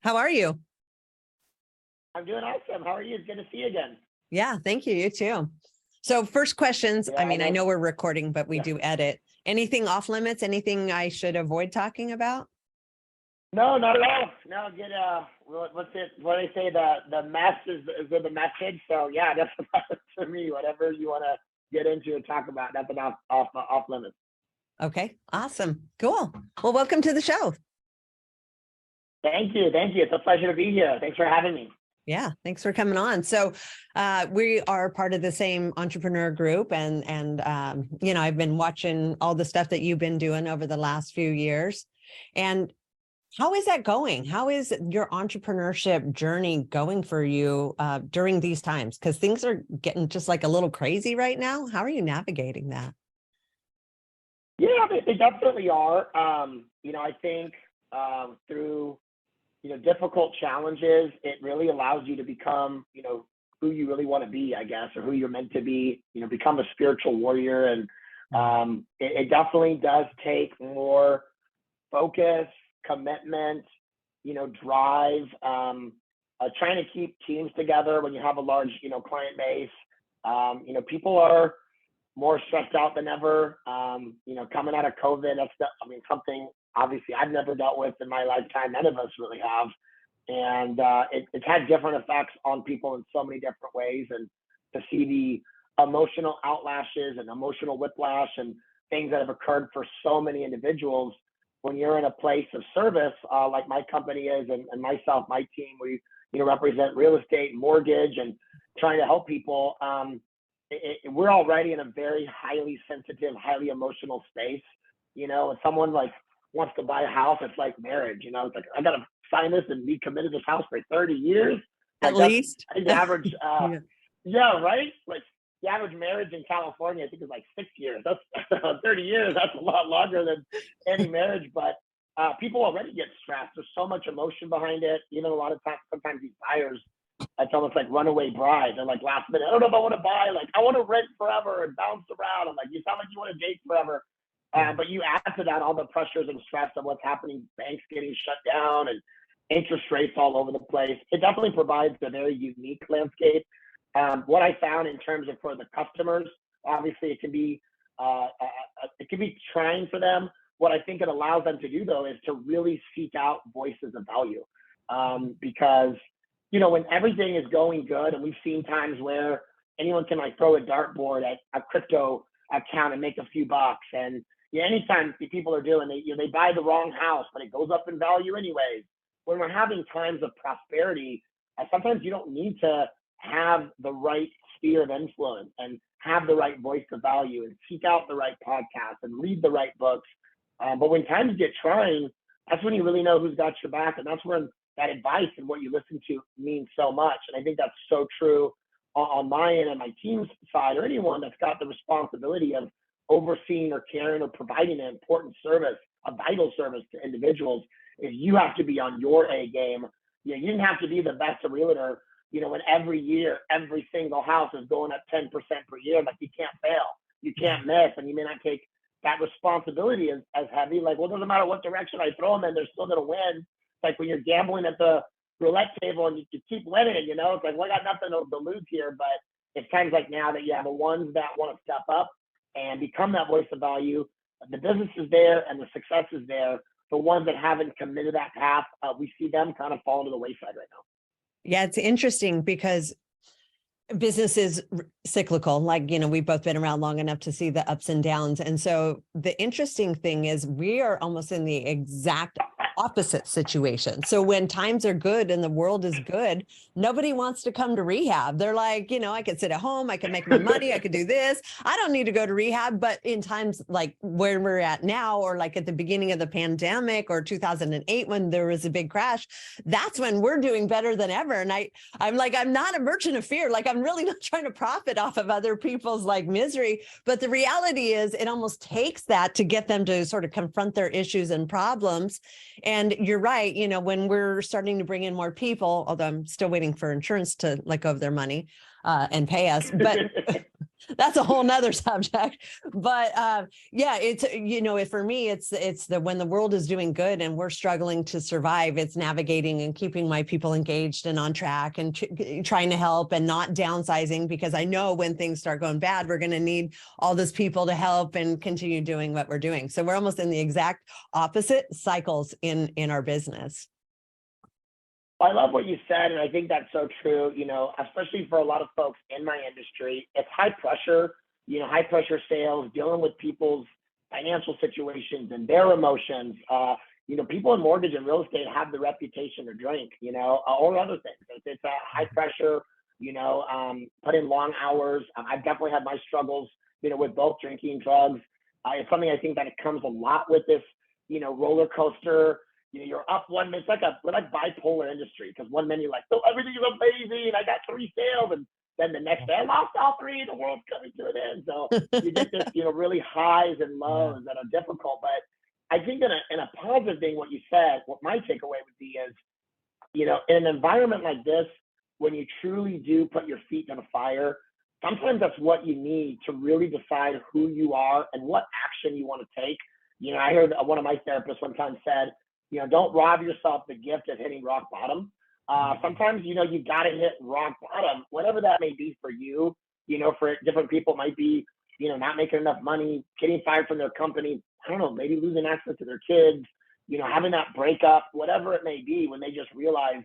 How are you? I'm doing awesome. How are you? It's good to see you again. Yeah, thank you. You too. So first questions. Yeah, I I mean, I know. know we're recording, but we Yeah. do edit. Anything off limits? Anything I should avoid talking about? No, not at all. No, get what's it? What do they say? The mess is in the message. So yeah, that's for me. Whatever you want to get into and talk about, nothing off limits. Okay, awesome. Cool. Well, welcome to the show. Thank you, thank you. It's a pleasure to be here. Thanks for having me. Yeah, thanks for coming on. So we are part of the same entrepreneur group, and you know, I've been watching all the stuff that you've been doing over the last few years. And how is that going? How is your entrepreneurship journey going for you during these times? Because things are getting just like a little crazy right now. How are you navigating that? Yeah, they definitely are. I think through difficult challenges, it really allows you to become, who you really want to be, I guess, or who you're meant to be, become a spiritual warrior. And it definitely does take more focus, commitment, drive, trying to keep teams together when you have a large, client base. People are more stressed out than ever. Coming out of COVID, something obviously I've never dealt with in my lifetime. None of us really have. And it's had different effects on people in so many different ways. And to see the emotional outlashes and emotional whiplash and things that have occurred for so many individuals when you're in a place of service, like my company is, and myself, my team, we represent real estate, mortgage, and trying to help people. We're already in a very highly sensitive, highly emotional space. If someone like wants to buy a house, it's like marriage. It's like I gotta sign this and be committed to this house for 30 years. At Like that's least. I think the average. Yeah. Yeah, right. Like the average marriage in California, I think is like 6 years. That's 30 years. That's a lot longer than any marriage. But people already get stressed. There's so much emotion behind it. Even a lot of times, sometimes these buyers, it's almost like runaway bride. They're like last minute. I don't know if I want to buy. Like I want to rent forever and bounce around. I'm like, you sound like you want to date forever. But you add to that all the pressures and stress of what's happening, banks getting shut down and interest rates all over the place. It definitely provides a very unique landscape. What I found in terms of for the customers, obviously it can be trying for them. What I think it allows them to do though is to really seek out voices of value, because when everything is going good, and we've seen times where anyone can like throw a dartboard at a crypto account and make a few bucks, and anytime people are doing, they buy the wrong house, but it goes up in value anyways. When we're having times of prosperity, sometimes you don't need to have the right sphere of influence and have the right voice of value and seek out the right podcasts and read the right books. But when times get trying, that's when you really know who's got your back, and that's when that advice and what you listen to means so much. And I think that's so true on my end and my team's side, or anyone that's got the responsibility of overseeing or caring or providing an important service, a vital service to individuals, is you have to be on your A game. You didn't have to be the best realtor, when every year, every single house is going up 10% per year. Like you can't fail, you can't miss, and you may not take that responsibility as heavy. Like, well, it doesn't matter what direction I throw them in, they're still going to win. It's like when you're gambling at the roulette table and you keep winning, it's like, well, I got nothing to lose here. But it's times like now that you have the ones that want to step up and become that voice of value. The business is there and the success is there. The ones that haven't committed that path, we see them kind of fall to the wayside right now. Yeah, it's interesting because business is cyclical. Like, we've both been around long enough to see the ups and downs. And so the interesting thing is we are almost in the exact opposite situation. So when times are good and the world is good, nobody wants to come to rehab. They're like, I could sit at home, I could make my money, I could do this. I don't need to go to rehab. But in times like where we're at now, or like at the beginning of the pandemic or 2008, when there was a big crash, that's when we're doing better than ever. And I'm like, I'm not a merchant of fear. Like, I'm really not trying to profit off of other people's like misery. But the reality is it almost takes that to get them to sort of confront their issues and problems. And you're right, when we're starting to bring in more people, although I'm still waiting for insurance to let go of their money and pay us, but That's a whole nother subject. But yeah, it's, for me, it's the, when the world is doing good and we're struggling to survive, it's navigating and keeping my people engaged and on track and trying to help and not downsizing, because I know when things start going bad, we're going to need all those people to help and continue doing what we're doing. So we're almost in the exact opposite cycles in our business. I love what you said, and I think that's so true, especially for a lot of folks in my industry. It's high pressure, high pressure sales, dealing with people's financial situations and their emotions. People in mortgage and real estate have the reputation to drink, or other things. It's a high pressure, put in long hours. I've definitely had my struggles, with both drinking, drugs. It's something I think that it comes a lot with this, roller coaster. You're up one minute. We're like bipolar industry, because one minute you're like, oh, everything is amazing, I got 3 sales, and then the next day I lost all 3, the world's coming to an end. So you get this, really highs and lows that are difficult. But I think in a positive thing, what you said, what my takeaway would be is, in an environment like this, when you truly do put your feet in a fire, sometimes that's what you need to really decide who you are and what action you want to take. I heard one of my therapists one time said, don't rob yourself the gift of hitting rock bottom. Sometimes, you got to hit rock bottom, whatever that may be for you. For different people, it might be, not making enough money, getting fired from their company. I don't know, maybe losing access to their kids, having that breakup, whatever it may be, when they just realize,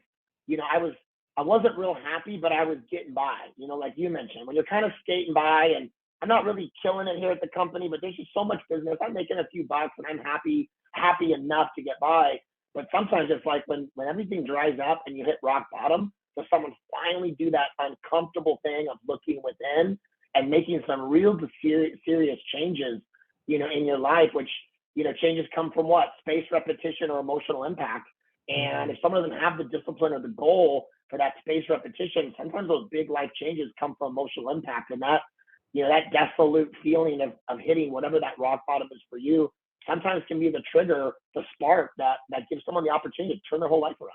I wasn't real happy, but I was getting by, like you mentioned, when you're kind of skating by, and I'm not really killing it here at the company, but there's just so much business. I'm making a few bucks and I'm happy enough to get by. But sometimes it's like when everything dries up and you hit rock bottom, so someone finally do that uncomfortable thing of looking within and making some real serious changes, in your life, which, changes come from what? Space, repetition, or emotional impact. And if someone doesn't have the discipline or the goal for that space repetition, sometimes those big life changes come from emotional impact. And that, that desolate feeling of hitting whatever that rock bottom is for you, sometimes can be the trigger, the spark that gives someone the opportunity to turn their whole life around.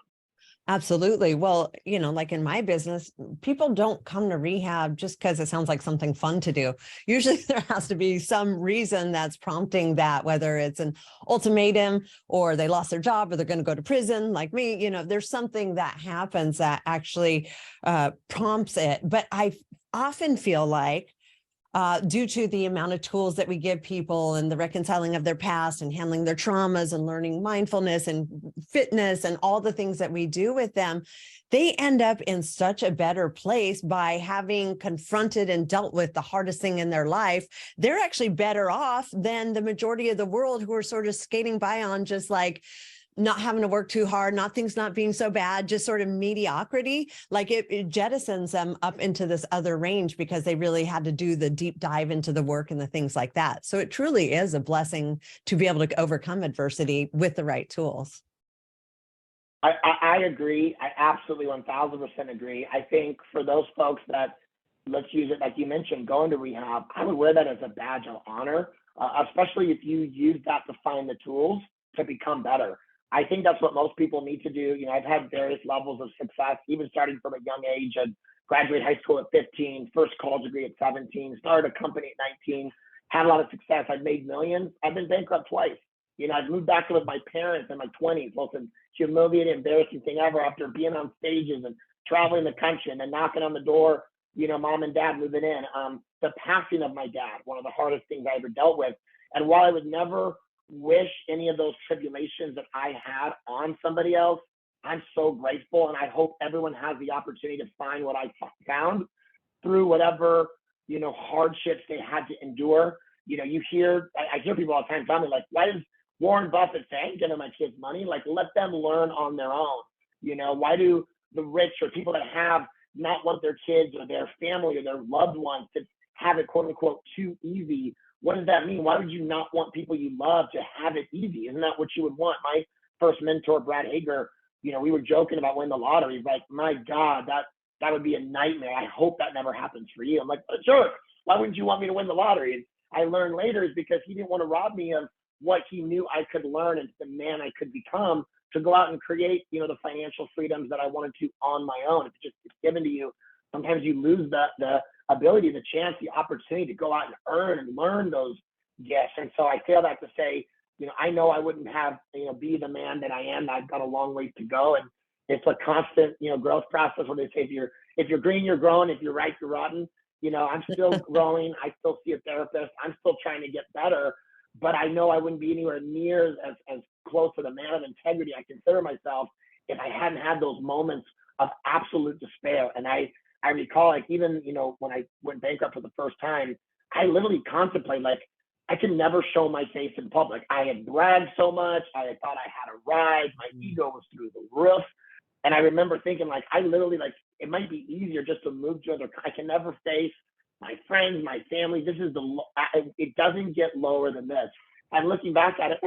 Absolutely. Well, like in my business, people don't come to rehab just because it sounds like something fun to do. Usually there has to be some reason that's prompting that, whether it's an ultimatum or they lost their job or they're going to go to prison like me. There's something that happens that actually prompts it. But I often feel like due to the amount of tools that we give people and the reconciling of their past and handling their traumas and learning mindfulness and fitness and all the things that we do with them, they end up in such a better place by having confronted and dealt with the hardest thing in their life. They're actually better off than the majority of the world, who are sort of skating by on just like, not having to work too hard, things not being so bad, just sort of mediocrity. Like it jettisons them up into this other range because they really had to do the deep dive into the work and the things like that. So it truly is a blessing to be able to overcome adversity with the right tools. I agree. I absolutely 1000% agree. I think for those folks that, let's use it like you mentioned, going to rehab, I would wear that as a badge of honor, especially if you use that to find the tools to become better. I think that's what most people need to do. I've had various levels of success, even starting from a young age. I graduated high school at 15, first college degree at 17, started a company at 19, had a lot of success. I've made millions. I've been bankrupt twice. I've moved back with my parents in my 20s, most humiliating, embarrassing thing ever, after being on stages and traveling the country and then knocking on the door, mom and dad moving in. The passing of my dad, one of the hardest things I ever dealt with. And while I would never wish any of those tribulations that I had on somebody else, I'm so grateful, and I hope everyone has the opportunity to find what I found through whatever hardships they had to endure. I hear people all the time tell me, like, why does Warren Buffett say, I ain't giving my kids money? Like, let them learn on their own. Why do the rich or people that have not want their kids or their family or their loved ones to have it, quote unquote, too easy? What does that mean? Why would you not want people you love to have it easy? Isn't that what you would want? My first mentor, Brad Hager, we were joking about winning the lottery. He's like, my God, that would be a nightmare. I hope that never happens for you. I'm like, sure. Why wouldn't you want me to win the lottery? And I learned later is because he didn't want to rob me of what he knew I could learn and the man I could become to go out and create, the financial freedoms that I wanted to on my own. It's given to you. sometimes you lose the ability, the chance, the opportunity to go out and earn and learn those gifts. And so I feel that to say, I know I wouldn't have, be the man that I am. I've got a long way to go. And it's a constant, growth process where they say, if you're green, you're growing. If you're right, you're rotten. I'm still growing. I still see a therapist. I'm still trying to get better, but I know I wouldn't be anywhere near as close to the man of integrity I consider myself if I hadn't had those moments of absolute despair. And I recall, like, even, when I went bankrupt for the first time, I literally contemplated, like, I could never show my face in public. I had bragged so much. I had thought I had arrived. My ego was through the roof. And I remember thinking, like, I literally, like, it might be easier just to move to other. I can never face my friends, my family. This is it doesn't get lower than this. And looking back at it,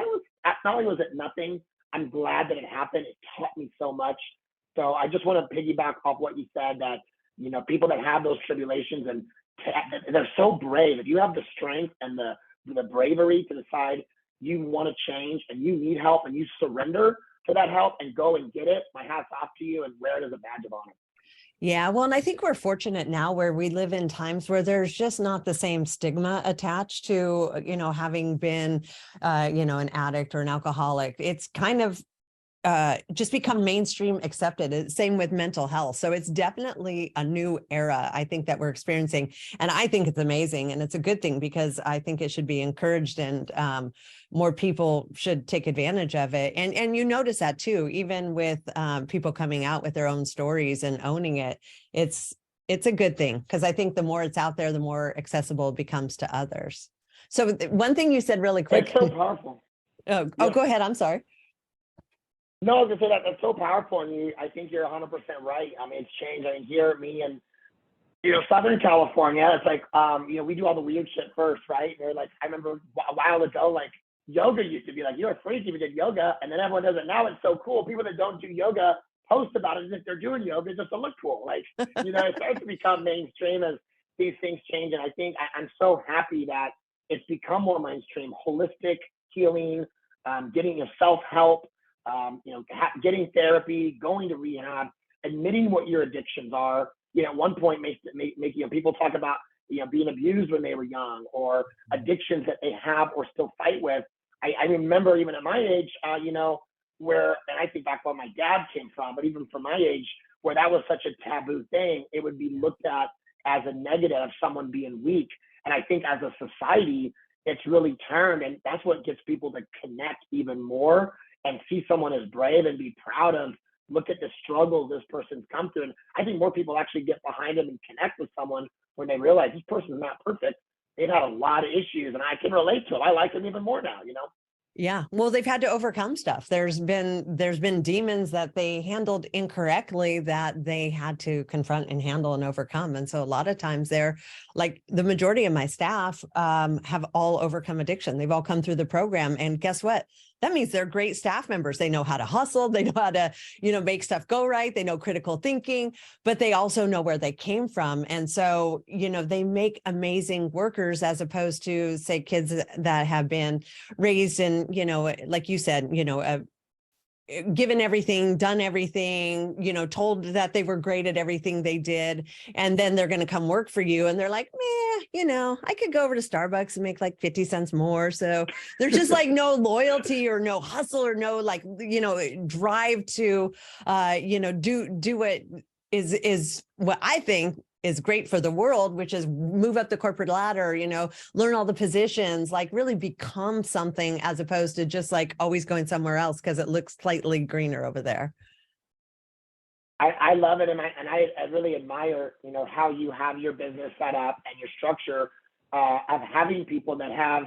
not only was it nothing, I'm glad that it happened. It taught me so much. So I just want to piggyback off what you said, that, people that have those tribulations and they're so brave. If you have the strength and the bravery to decide you want to change and you need help and you surrender to that help and go and get it, my hat's off to you and wear it as a badge of honor. Yeah, well, and I think we're fortunate now where we live in times where there's just not the same stigma attached to, having been, an addict or an alcoholic. It's kind of just become mainstream accepted. Same with mental health. So it's definitely a new era, I think, that we're experiencing. And I think it's amazing. And it's a good thing because I think it should be encouraged and more people should take advantage of it. And you notice that too, even with people coming out with their own stories and owning it. It's a good thing because I think the more it's out there, the more accessible it becomes to others. So one thing you said really quick. It's so powerful. Oh, go ahead. I'm sorry. No, I was gonna say that's so powerful, and I think you're 100% right. I mean, it's changed. I mean, here, me and Southern California, it's like we do all the weird shit first, right? They're like, I remember a while ago, like yoga used to be like, you're a freak if you did yoga, and then everyone does it. Now it's so cool. People that don't do yoga post about it as if they're doing yoga just to look cool. Like, it starts to become mainstream as these things change, and I think I'm so happy that it's become more mainstream. Holistic healing, getting your self-help. Getting therapy, going to rehab, admitting what your addictions are. At one point, people talk about being abused when they were young, or addictions that they have or still fight with. I remember even at my age, where, and I think back where my dad came from, but even for my age, where that was such a taboo thing, it would be looked at as a negative of someone being weak. And I think as a society, it's really turned, and that's what gets people to connect even more and see someone as brave and be proud of, look at the struggles this person's come through. And I think more people actually get behind them and connect with someone when they realize this person's not perfect. They've had a lot of issues and I can relate to them. I like them even more now, Yeah, well, they've had to overcome stuff. There's been demons that they handled incorrectly that they had to confront and handle and overcome. And so a lot of times they're like, the majority of my staff have all overcome addiction. They've all come through the program. And guess what? That means they're great staff members. They know how to hustle. They know how to, make stuff go right. They know critical thinking, but they also know where they came from. And so, they make amazing workers as opposed to, say, kids that have been raised in, like you said, given everything, done everything, told that they were great at everything they did. And then they're going to come work for you. And they're like, I could go over to Starbucks and make like 50 cents more. So there's just like no loyalty or no hustle or no drive to, do what is what I think is great for the world, which is move up the corporate ladder, learn all the positions, like really become something as opposed to just like always going somewhere else because it looks slightly greener over there. I love it. And I really admire, how you have your business set up and your structure of having people that have,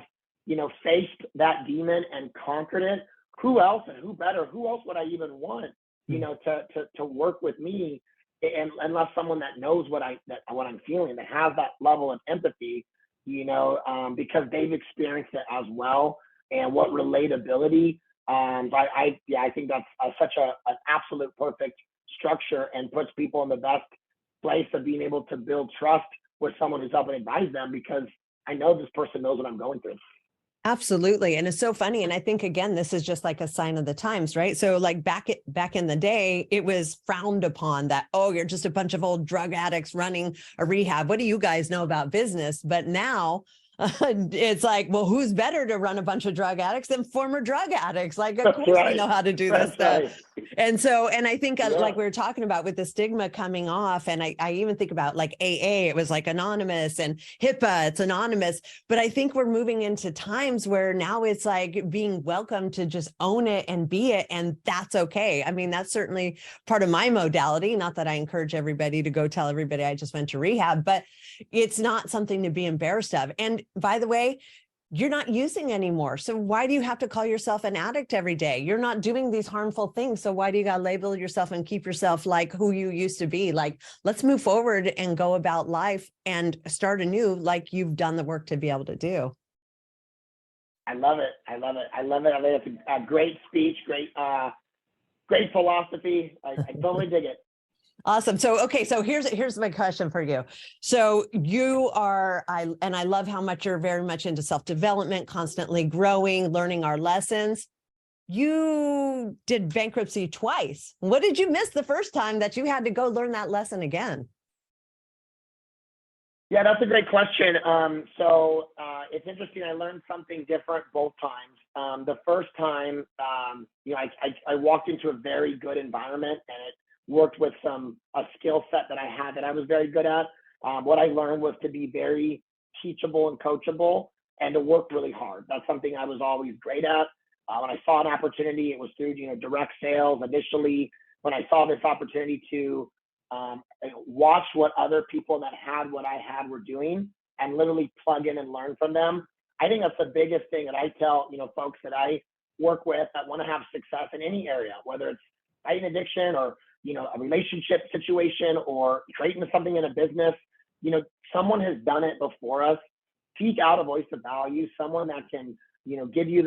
faced that demon and conquered it. Who else and who better? Who else would I even want, to work with me? And unless someone that knows what I'm feeling, that has that level of empathy, because they've experienced it as well, and what relatability. I think that's such an absolute perfect structure and puts people in the best place of being able to build trust with someone who's helping advise them, because I know this person knows what I'm going through. Absolutely. And it's so funny. And I think, again, this is just like a sign of the times, right? So like back in the day, it was frowned upon that, oh, you're just a bunch of old drug addicts running a rehab. What do you guys know about business? But now it's like, well, who's better to run a bunch of drug addicts than former drug addicts? Like, of That's course we right. know how to do this That's stuff. right. And so, and I think Yeah. like we were talking about with the stigma coming off, and I even think about like AA, it was like anonymous, and HIPAA, it's anonymous. But I think we're moving into times where now it's like being welcome to just own it and be it. And that's okay. I mean, that's certainly part of my modality. Not that I encourage everybody to go tell everybody I just went to rehab, but it's not something to be embarrassed of. And by the way, you're not using anymore. So why do you have to call yourself an addict every day? You're not doing these harmful things. So why do you got to label yourself and keep yourself like who you used to be? Like, let's move forward and go about life and start anew, like you've done the work to be able to do. I love it. I love it. I love it. I think it's a great speech, great philosophy. I totally dig it. Awesome. So, okay. So here's my question for you. So you are, and I love how much you're very much into self-development, constantly growing, learning our lessons. You did bankruptcy twice. What did you miss the first time that you had to go learn that lesson again? Yeah, that's a great question. It's interesting. I learned something different both times. The first time, I walked into a very good environment, and it worked with a skill set that I had that I was very good at. What I learned was to be very teachable and coachable, and to work really hard. That's something I was always great at. When I saw an opportunity, it was through direct sales initially. When I saw this opportunity to watch what other people that had what I had were doing, and literally plug in and learn from them. I think that's the biggest thing that I tell folks that I work with that want to have success in any area, whether it's fighting addiction or a relationship situation or creating something in a business. Someone has done it before us. Seek out a voice of value, someone that can give you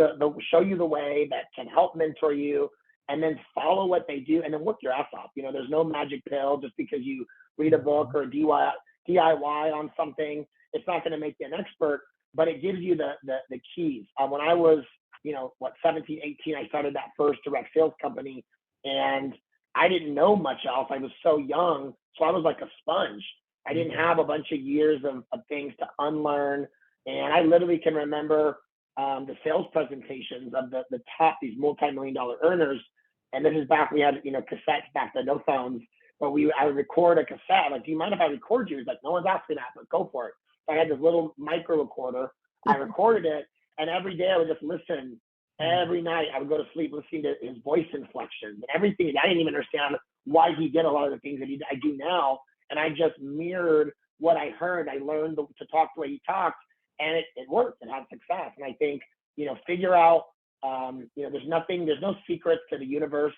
show you the way, that can help mentor you, and then follow what they do and then work your ass off. There's no magic pill just because you read a book or DIY on something. It's not going to make you an expert, but it gives you the keys. When I was, 17, 18, I started that first direct sales company, and I didn't know much else. I was so young, so I was like a sponge. I didn't have a bunch of years of things to unlearn. And I literally can remember the sales presentations of the top, these multi-million-dollar earners. And this is back, we had, cassettes back then, no phones, but I would record a cassette. Like, do you mind if I record you? He's like, no one's asking that, but go for it. So I had this little micro recorder. I recorded it, and every day I would just listen. Every night I would go to sleep listening to his voice inflections and everything. I didn't even understand why he did a lot of the things that I do now. And I just mirrored what I heard. I learned to talk the way he talked, and it worked and had success. And I think, figure out, there's no secrets to the universe.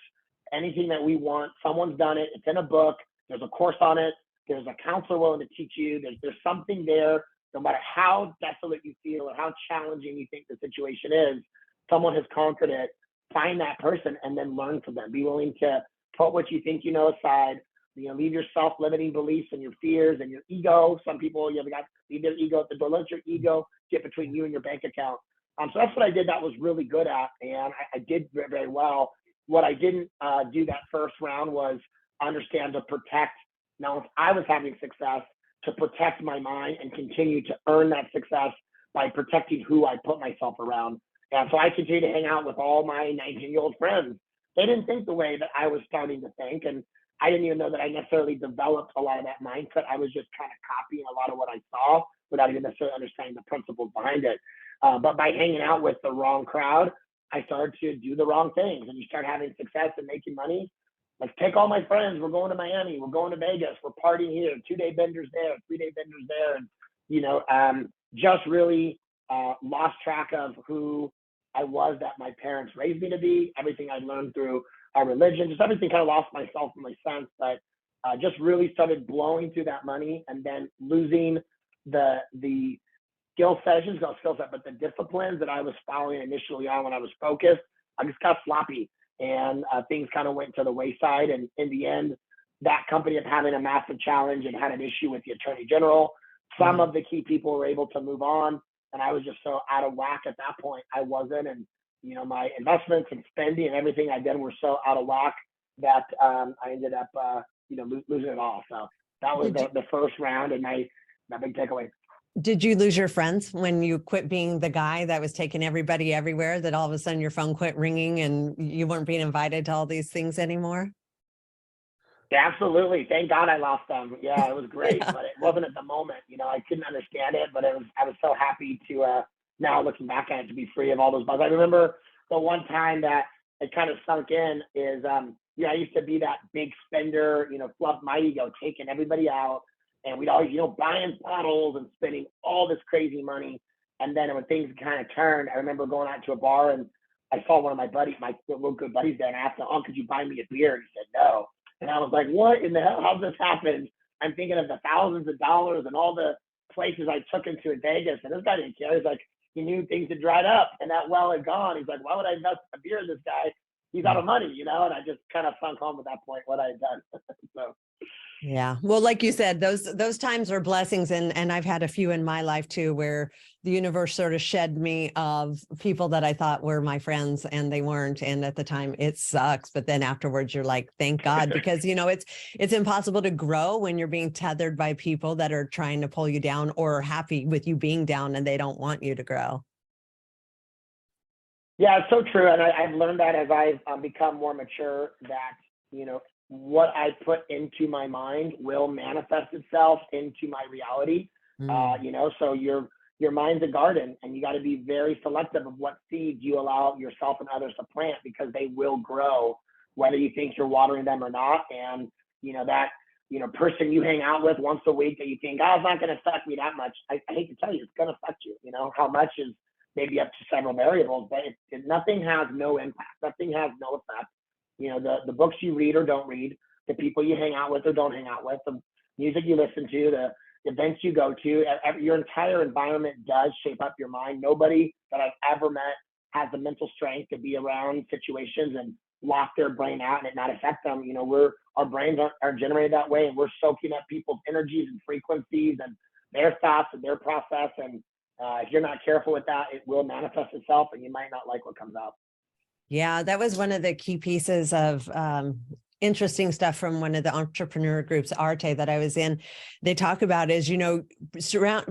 Anything that we want, someone's done it. It's in a book. There's a course on it. There's a counselor willing to teach you. There's something there. No matter how desolate you feel or how challenging you think the situation is, someone has conquered it. Find that person and then learn from them. Be willing to put what you think aside. Leave your self-limiting beliefs and your fears and your ego. Some people, got leave their ego at the door. Let your ego get between you and your bank account. So that's what I did. That was really good at, and I did very, very well. What I didn't do that first round was understand to protect. Now, if I was having success, to protect my mind and continue to earn that success by protecting who I put myself around. And so I continued to hang out with all my 19-year-old friends. They didn't think the way that I was starting to think, and I didn't even know that I necessarily developed a lot of that mindset. I was just kind of copying a lot of what I saw without even necessarily understanding the principles behind it. But by hanging out with the wrong crowd, I started to do the wrong things. And you start having success and making money. Let's take all my friends. We're going to Miami. We're going to Vegas. We're partying here. 2-day benders there. 3-day benders there. And, just really lost track of who I was that my parents raised me to be. Everything I learned through our religion, just everything, kind of lost myself in my sense. But just really started blowing through that money and then losing the skill sessions, not skill set, but the disciplines that I was following initially on when I was focused. I just got sloppy, and things kind of went to the wayside. And in the end, that company of having a massive challenge and had an issue with the attorney general. Some of the key people were able to move on. And I was just so out of whack at that point. I wasn't. And, you know, my investments and spending and everything I did were so out of whack that I ended up, you know, losing it all. So that was the first round and my big takeaway. Did you lose your friends when you quit being the guy that was taking everybody everywhere, that all of a sudden your phone quit ringing and you weren't being invited to all these things anymore? Yeah, absolutely. Thank God I lost them. Yeah, it was great, Yeah. but it wasn't at the moment. You know, I couldn't understand it, but I was so happy to now looking back at it, to be free of all those bugs. I remember the one time that it kind of sunk in is yeah, I used to be that big spender, you know, fluff my ego, taking everybody out, and we'd always, you know, buying bottles and spending all this crazy money. And then when things kind of turned, I remember going out to a bar and I saw one of my buddies, my real good buddies there, and I asked him, "Oh, could you buy me a beer?" And he said, "No." And I was like, what in the hell? How's this happened? I'm thinking of the thousands of dollars and all the places I took him to in Vegas. And this guy didn't care. He's like, he knew things had dried up and that well had gone. He's like, why would I invest a beer in this guy? He's out of money, you know? And I just kind of sunk home at that point what I had done. So. Yeah. Well, like you said, those times are blessings. And I've had a few in my life too, where the universe sort of shed me of people that I thought were my friends and they weren't. And at the time it sucks. But then afterwards you're like, thank God, because you know, it's impossible to grow when you're being tethered by people that are trying to pull you down or happy with you being down and they don't want you to grow. Yeah, it's so true. And I've learned that as I've become more mature that, you know, what I put into my mind will manifest itself into my reality. You know, so your mind's a garden and you got to be very selective of what seeds you allow yourself and others to plant because they will grow whether you think you're watering them or not. And, you know, that, you know, person you hang out with once a week that you think, oh, it's not going to affect me that much. I hate to tell you, it's going to affect you. You know, how much is maybe up to several variables, but nothing has no impact. Nothing has no effect. You know, the books you read or don't read, the people you hang out with or don't hang out with, the music you listen to, the events you go to, your entire environment does shape up your mind. Nobody that I've ever met has the mental strength to be around situations and lock their brain out and it not affect them. You know, our brains are generated that way and we're soaking up people's energies and frequencies and their thoughts and their process. And if you're not careful with that, it will manifest itself and you might not like what comes out. Yeah, that was one of the key pieces of interesting stuff from one of the entrepreneur groups, Arte, that I was in. They talk about is, you know,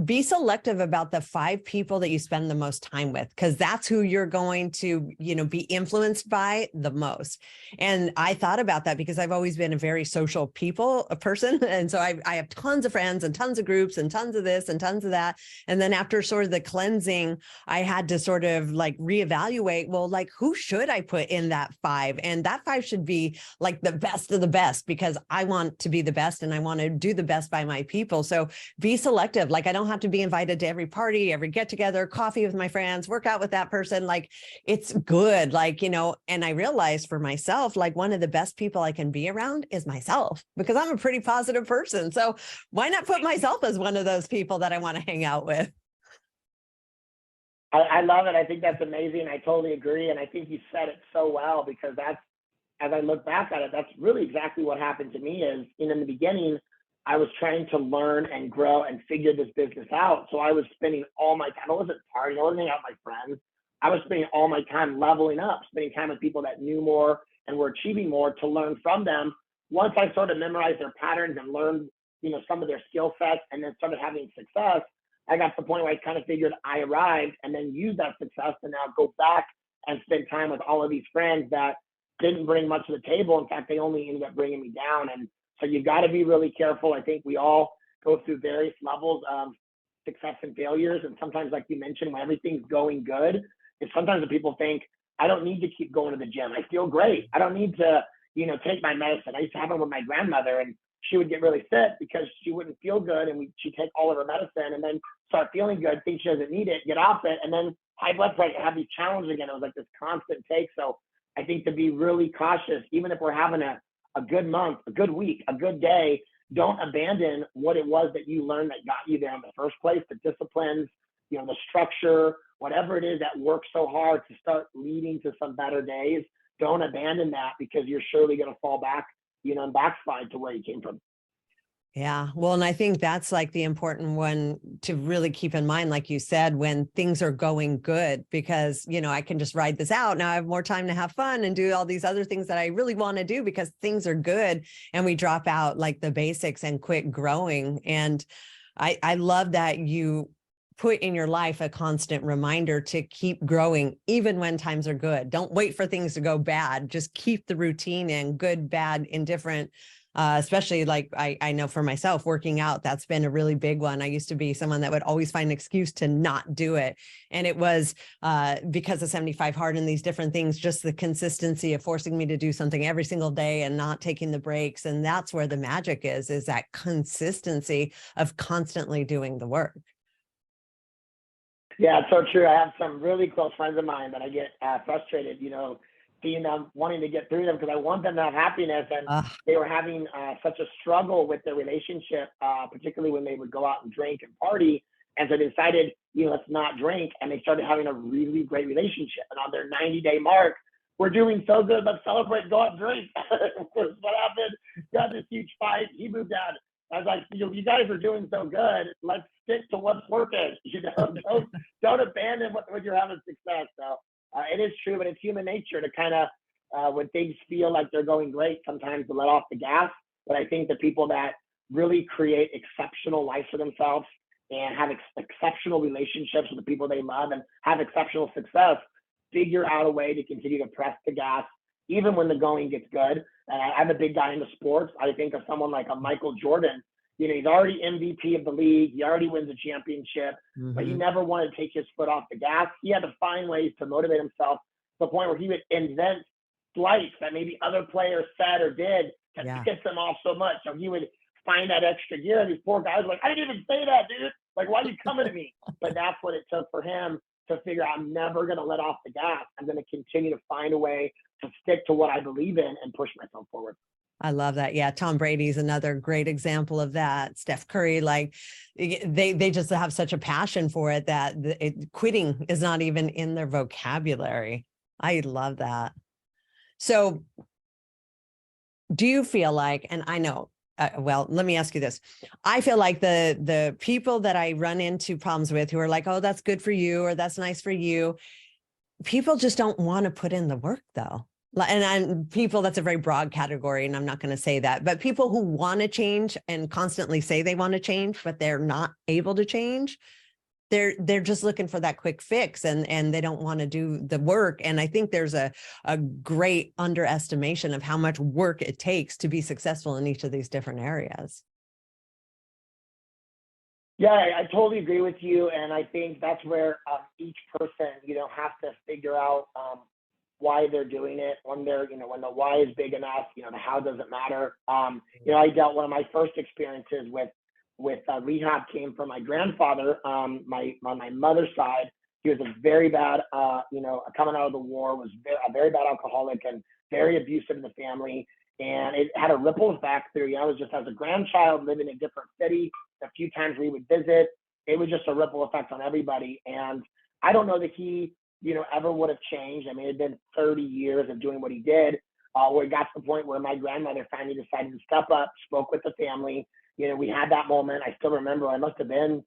be selective about the 5 people that you spend the most time with, because that's who you're going to, you know, be influenced by the most. And I thought about that because I've always been a very social person. And so I have tons of friends and tons of groups and tons of this and tons of that. And then after sort of the cleansing, I had to sort of like reevaluate, well, like who should I put in that 5? And that 5 should be like the best of the best, because I want to be the best and I want to do the best by my people. So be selective. Like I don't have to be invited to every party, every get together, coffee with my friends, work out with that person. Like it's good. Like, you know, and I realized for myself, like one of the best people I can be around is myself, because I'm a pretty positive person. So why not put myself as one of those people that I want to hang out with? I love it. I think that's amazing. I totally agree. And I think you said it so well, because that's, as I look back at it, that's really exactly what happened to me is in the beginning, I was trying to learn and grow and figure this business out. So I was spending all my time, I wasn't partying, I wasn't hanging out with my friends. I was spending all my time leveling up, spending time with people that knew more and were achieving more to learn from them. Once I sort of memorized their patterns and learned, you know, some of their skill sets and then started having success, I got to the point where I kind of figured I arrived and then use that success to now go back and spend time with all of these friends that didn't bring much to the table. In fact, they only ended up bringing me down. And so you've got to be really careful. I think we all go through various levels of success and failures. And sometimes, like you mentioned, when everything's going good, is sometimes the people think, I don't need to keep going to the gym. I feel great. I don't need to, you know, take my medicine. I used to have it with my grandmother, and she would get really sick because she wouldn't feel good. And she'd take all of her medicine and then start feeling good, think she doesn't need it, get off it, and then high blood pressure, have these challenges again. It was like this constant take. So I think to be really cautious, even if we're having a good month, a good week, a good day, don't abandon what it was that you learned that got you there in the first place, the disciplines, you know, the structure, whatever it is that works so hard to start leading to some better days. Don't abandon that, because you're surely going to fall back, you know, and backslide to where you came from. Yeah. Well, and I think that's like the important one to really keep in mind, like you said, when things are going good, because, I can just ride this out. Now I have more time to have fun and do all these other things that I really want to do because things are good. And we drop out like the basics and quit growing. And I love that you put in your life a constant reminder to keep growing, even when times are good. Don't wait for things to go bad. Just keep the routine in, good, bad, indifferent. Especially like I know for myself, working out, that's been a really big one. I used to be someone that would always find an excuse to not do it. And it was because of 75 hard and these different things, just the consistency of forcing me to do something every single day and not taking the breaks. And that's where the magic is that consistency of constantly doing the work. Yeah, it's so true. I have some really close friends of mine that I get frustrated, seeing them wanting to get through them because I want them to have happiness. And Uh, they were having such a struggle with their relationship, particularly when they would go out and drink and party. And so they decided, let's not drink. And they started having a really great relationship. And on their 90-day mark, we're doing so good. Let's celebrate, go out and drink. Of course, what happened? Got this huge fight. He moved out. I was like, you guys are doing so good. Let's stick to what's working. Don't abandon when you're having success. So it is true, but it's human nature to kind of when things feel like they're going great, sometimes to let off the gas. But I think the people that really create exceptional lives for themselves and have exceptional relationships with the people they love and have exceptional success figure out a way to continue to press the gas even when the going gets good. I'm a big guy into sports. I think of someone like a Michael Jordan. He's already MVP of the league. He already wins a championship, but he never wanted to take his foot off the gas. He had to find ways to motivate himself to the point where he would invent slights that maybe other players said or did to piss him off so much. So he would find that extra gear. These poor guys were like, I didn't even say that, dude. Like, why are you coming to me? But that's what it took for him to figure out, I'm never going to let off the gas. I'm going to continue to find a way to stick to what I believe in and push myself forward. I love that. Yeah. Tom Brady's another great example of that. Steph Curry, like they just have such a passion for it that quitting is not even in their vocabulary. I love that. So do you feel like, and I know, well, let me ask you this. I feel like the people that I run into problems with who are like, oh, that's good for you, or that's nice for you. People just don't want to put in the work though. And people, that's a very broad category, and I'm not going to say that, but people who want to change and constantly say they want to change, but they're not able to change. They're just looking for that quick fix, and they don't want to do the work. And I think there's a great underestimation of how much work it takes to be successful in each of these different areas. Yeah, I totally agree with you. And I think that's where each person, has to figure out why they're doing it. When when the why is big enough, the how doesn't matter. I dealt one of my first experiences with rehab came from my grandfather. On my mother's side, he was a very bad, coming out of the war, was a very bad alcoholic and very abusive in the family. And it had a ripple effect through, I was just as a grandchild living in a different city. A few times we would visit, it was just a ripple effect on everybody. And I don't know that he, ever would have changed. I mean, it had been 30 years of doing what he did, where it got to the point where my grandmother finally decided to step up, spoke with the family. We had that moment. I still remember I must have been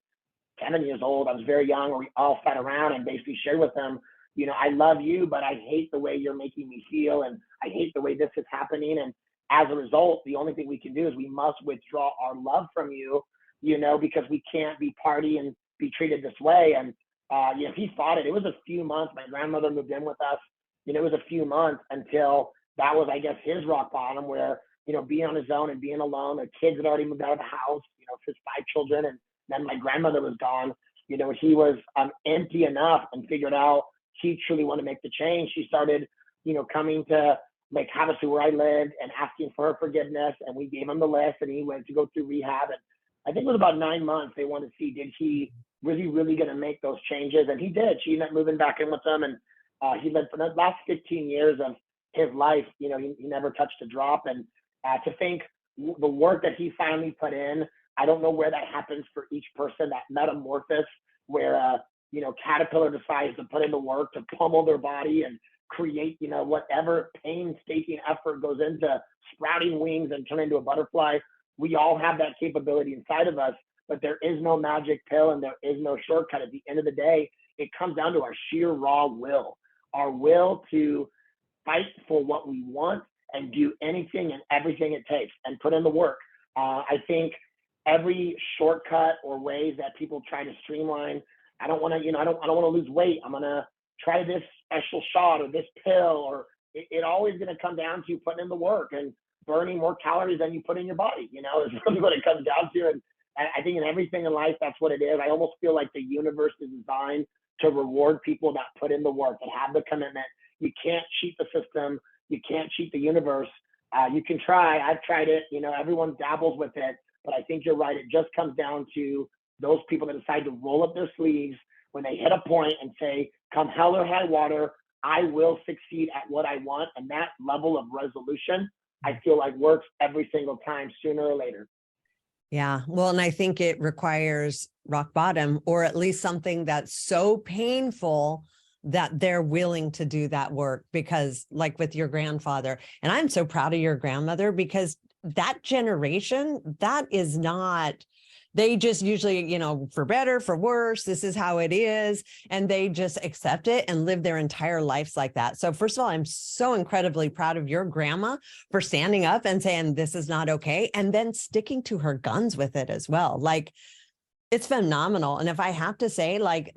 7 years old. I was very young, where we all sat around and basically shared with them, I love you, but I hate the way you're making me feel. And I hate the way this is happening. And as a result, the only thing we can do is we must withdraw our love from you, because we can't be party and be treated this way. And, he fought it. It was a few months. My grandmother moved in with us. It was a few months until that was, I guess, his rock bottom, where, being on his own and being alone. The kids had already moved out of the house, his 5 children. And then my grandmother was gone. He was empty enough and figured out he truly wanted to make the change. She started, coming to like have us to where I lived and asking for her forgiveness. And we gave him the list, and he went to go through rehab. And I think it was about 9 months. They wanted to see, did he really going to make those changes? And he did. She ended up moving back in with them. And he lived for the last 15 years of his life. He never touched a drop. And to think the work that he finally put in, I don't know where that happens for each person, that metamorphosis where, caterpillar decides to put in the work to pummel their body and create, whatever painstaking effort goes into sprouting wings and turn into a butterfly. we all have that capability inside of us, but there is no magic pill and there is no shortcut. At the end of the day, it comes down to our sheer raw will, our will to fight for what we want and do anything and everything it takes and put in the work. I think every shortcut or ways that people try to streamline, I don't want to, I don't want to lose weight. I'm going to try this special shot or this pill, or it always going to come down to putting in the work and burning more calories than you put in your body. Is really what it comes down to. And I think in everything in life, that's what it is. I almost feel like the universe is designed to reward people that put in the work, that have the commitment. You can't cheat the system. You can't cheat the universe. You can try. I've tried it. Everyone dabbles with it. But I think you're right. It just comes down to those people that decide to roll up their sleeves when they hit a point and say, come hell or high water, I will succeed at what I want. And that level of resolution, I feel like works every single time, sooner or later. Yeah. Well, and I think it requires rock bottom, or at least something that's so painful that they're willing to do that work. Because like with your grandfather, and I'm so proud of your grandmother, because that generation, that is not, they just usually, for better, for worse, this is how it is. And they just accept it and live their entire lives like that. So first of all, I'm so incredibly proud of your grandma for standing up and saying, this is not okay. And then sticking to her guns with it as well. Like, it's phenomenal. And if I have to say, like,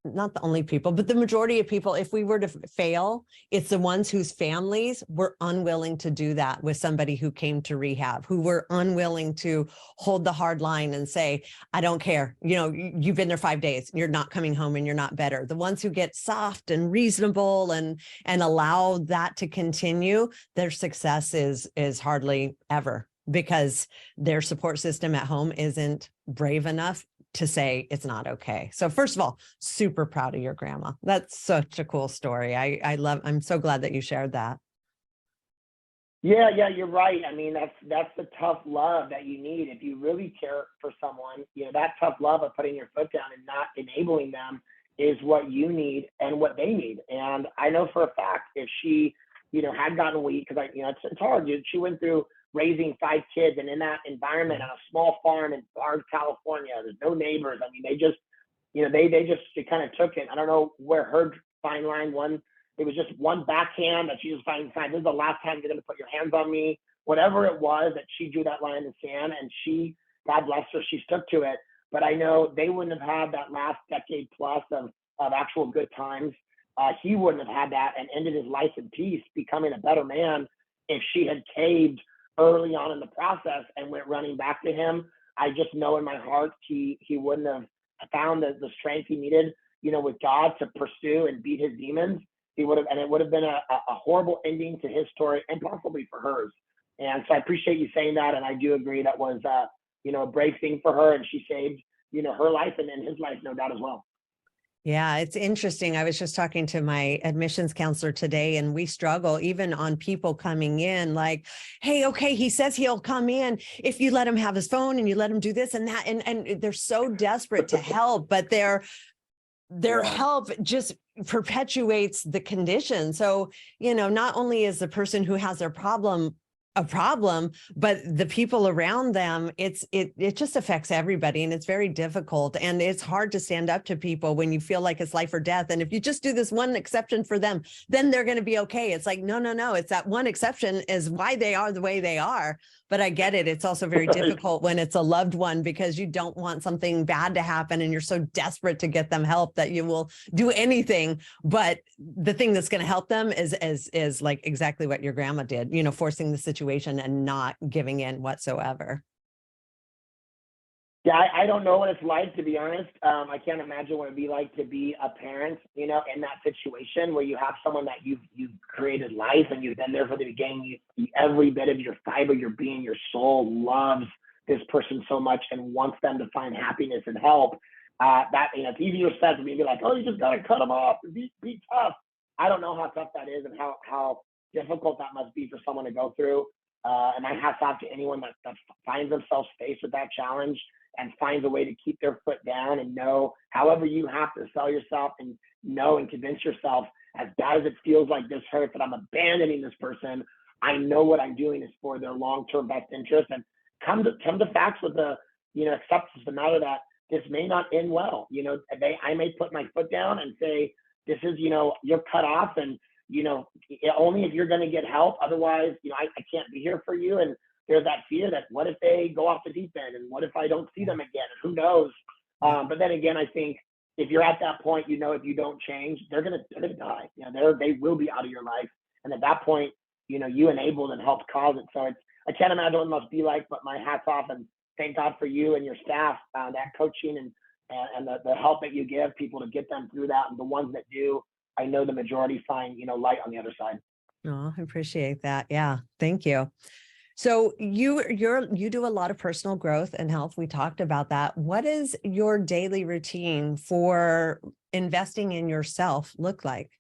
not the only people, but the majority of people, if we were to fail, it's the ones whose families were unwilling to do that with somebody who came to rehab, who were unwilling to hold the hard line and say, I don't care. You've been there 5 days, you're not coming home and you're not better. The ones who get soft and reasonable and allow that to continue, their success is hardly ever, because their support system at home isn't brave enough to say it's not okay. So first of all, super proud of your grandma. That's such a cool story. I'm so glad that you shared that. Yeah, you're right. I mean, that's the tough love that you need. If you really care for someone, that tough love of putting your foot down and not enabling them is what you need and what they need. And I know for a fact, if she, had gotten weak, because it's hard, dude. She went through raising 5 kids, and in that environment on a small farm in Bard, California, there's no neighbors. I mean, they just, they kind of took it. I don't know where her fine line one. It was just one backhand that she was fine. This is the last time you're going to put your hands on me. Whatever it was that she drew that line in the sand, and she, God bless her, she stuck to it. But I know they wouldn't have had that last decade plus of actual good times. He wouldn't have had that and ended his life in peace, becoming a better man, if she had caved early on in the process and went running back to him. I just know in my heart he wouldn't have found the strength he needed, with God, to pursue and beat his demons. He would have, and it would have been a horrible ending to his story and possibly for hers. And so I appreciate you saying that, and I do agree that was a brave thing for her, and she saved her life and his life, no doubt as well. Yeah, it's interesting. I was just talking to my admissions counselor today, and we struggle even on people coming in like, hey, okay, he says he'll come in if you let him have his phone and you let him do this and that. And they're so desperate to help, but their help just perpetuates the condition. So, not only is the person who has their problem a problem, but the people around them, it just affects everybody, and it's very difficult. And it's hard to stand up to people when you feel like it's life or death. And if you just do this one exception for them, then they're going to be okay. It's like, no, it's that one exception is why they are the way they are. But I get it. It's also very difficult when it's a loved one, because you don't want something bad to happen and you're so desperate to get them help that you will do anything. But the thing that's going to help them is like exactly what your grandma did, forcing the situation and not giving in whatsoever. Yeah, I don't know what it's like, to be honest. I can't imagine what it'd be like to be a parent, in that situation where you have someone that you've created life and you've been there from the beginning. Every bit of your fiber, your being, your soul loves this person so much and wants them to find happiness and help. It's easier said for me to be like, oh, you just gotta cut them off and be tough. I don't know how tough that is and how difficult that must be for someone to go through. And my hats off to anyone that finds themselves faced with that challenge and finds a way to keep their foot down and know, however you have to sell yourself and know and convince yourself, as bad as it feels like this hurts, that I'm abandoning this person, I know what I'm doing is for their long-term best interest. And come to facts with the, acceptance, the matter that this may not end well. I may put my foot down and say, this is, you're cut off, and, only if you're going to get help. Otherwise, I can't be here for you. And there's that fear that what if they go off the deep end, and what if I don't see them again, and who knows? But then again, I think if you're at that point, if you don't change, they're gonna die. They will be out of your life. And at that point, you enabled and helped cause it. So I can't imagine what it must be like, but my hat's off, and thank God for you and your staff, that coaching and the help that you give people to get them through that. And the ones that do, I know the majority find, light on the other side. Oh, I appreciate that. Yeah. Thank you. So you do a lot of personal growth and health. We talked about that. What is your daily routine for investing in yourself look like?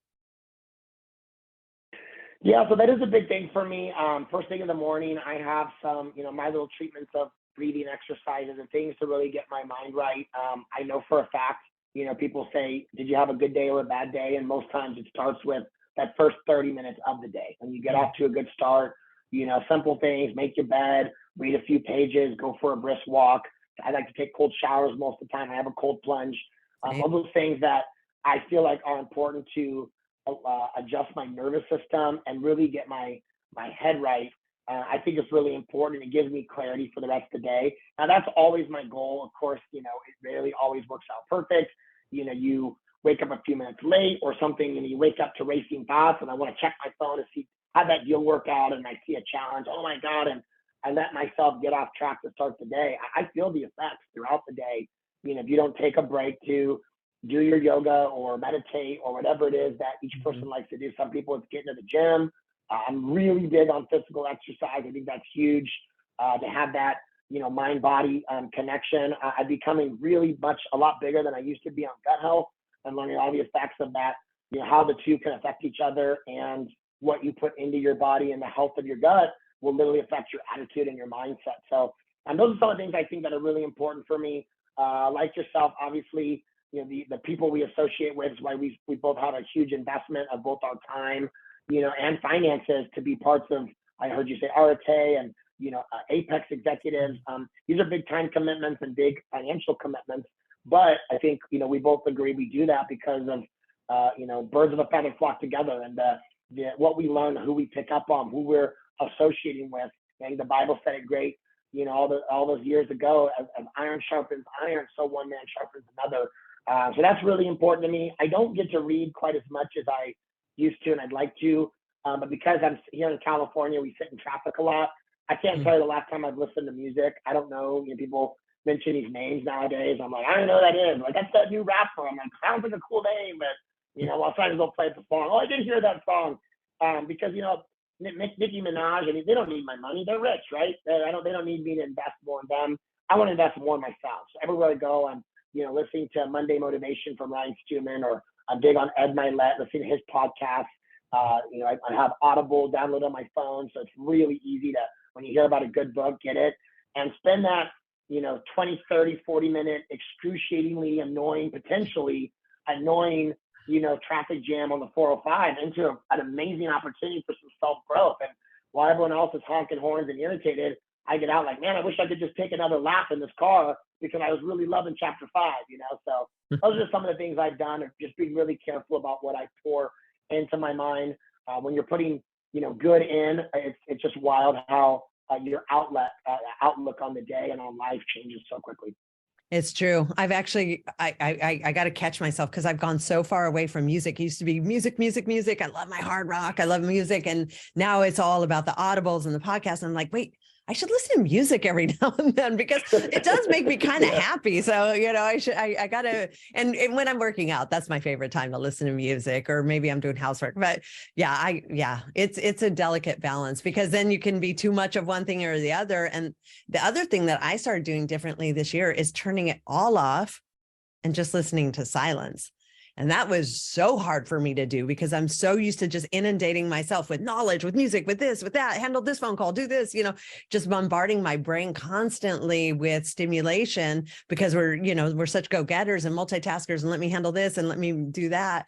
Yeah, so that is a big thing for me. First thing in the morning, I have some, my little treatments of breathing exercises and things to really get my mind right. I know for a fact, people say, did you have a good day or a bad day? And most times it starts with that first 30 minutes of the day. When you get off to a good start, simple things, make your bed, read a few pages, go for a brisk walk. I like to take cold showers most of the time. I have a cold plunge. All those things that I feel like are important to adjust my nervous system and really get my head right. I think it's really important. It gives me clarity for the rest of the day. Now, that's always my goal. Of course, it rarely always works out perfect. You wake up a few minutes late or something, and you wake up to racing thoughts, and I want to check my phone to see how that deal work out, and I see a challenge. Oh my God. And I let myself get off track to start the day. I feel the effects throughout the day. If you don't take a break to do your yoga or meditate or whatever it is that each person likes to do. Some people, it's getting to the gym. I'm really big on physical exercise. I think that's huge to have that, mind-body connection. I'm becoming really a lot bigger than I used to be on gut health, and learning all the effects of that, how the two can affect each other, and what you put into your body and the health of your gut will literally affect your attitude and your mindset. So, and those are some of the things I think that are really important for me. Like yourself, obviously, the people we associate with is why we both have a huge investment of both our time, and finances to be parts of, I heard you say RTA and, Apex executives. These are big time commitments and big financial commitments. But I think, we both agree we do that because of, birds of a feather flock together, and what we learn, who we pick up on, who we're associating with. I think the Bible said it great, all those years ago, as iron sharpens iron, so one man sharpens another. So that's really important to me. I don't get to read quite as much as I used to, and I'd like to, but because I'm here in California, we sit in traffic a lot. I can't tell you the last time I've listened to music. I don't know. People mention these names nowadays. I'm like, I don't know who that is. Like, that's that new rapper. I'm like, sounds like a cool name, but I'll try to go play the song. Oh, I did hear that song. Because Nicki Minaj, they don't need my money. They're rich, right? They don't need me to invest more in them. I want to invest more in myself. So everywhere I go, I'm listening to Monday Motivation from Ryan Stewman, or I'm big on Ed Milet, listening to his podcast. I have Audible downloaded on my phone, so it's really easy to, when you hear about a good book, get it and spend that 20, 30, 40-minute excruciatingly annoying, potentially annoying traffic jam on the 405 into an amazing opportunity for some self-growth. And while everyone else is honking horns and irritated, I get out like, man, I wish I could just take another lap in this car because I was really loving chapter 5, So those are some of the things I've done, of just being really careful about what I pour into my mind. When you're putting, good in, it's just wild how your outlook on the day and on life changes so quickly. It's true. I've actually, I got to catch myself because I've gone so far away from music. It used to be music, music, music. I love my hard rock. I love music. And now it's all about the audibles and the podcast. And I'm like, wait, I should listen to music every now and then because it does make me kind of happy. So, I gotta, and when I'm working out, that's my favorite time to listen to music, or maybe I'm doing housework. But it's a delicate balance, because then you can be too much of one thing or the other. And the other thing that I started doing differently this year is turning it all off and just listening to silence. And that was so hard for me to do because I'm so used to just inundating myself with knowledge, with music, with this, with that, handle this phone call, do this, just bombarding my brain constantly with stimulation because we're such go-getters and multitaskers, and let me handle this and let me do that,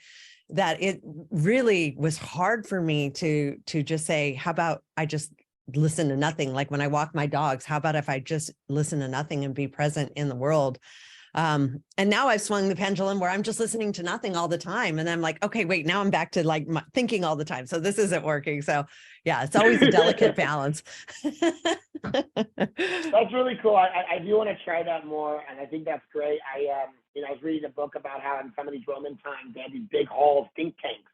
that it really was hard for me to just say, how about I just listen to nothing? Like when I walk my dogs, how about if I just listen to nothing and be present in the world? And now I've swung the pendulum where I'm just listening to nothing all the time. And I'm like, okay, wait, now I'm back to like thinking all the time. So this isn't working. So yeah, it's always a delicate balance. That's really cool. I do want to try that more, and I think that's great. I was reading a book about how in some of these Roman times they had these big halls, think tanks.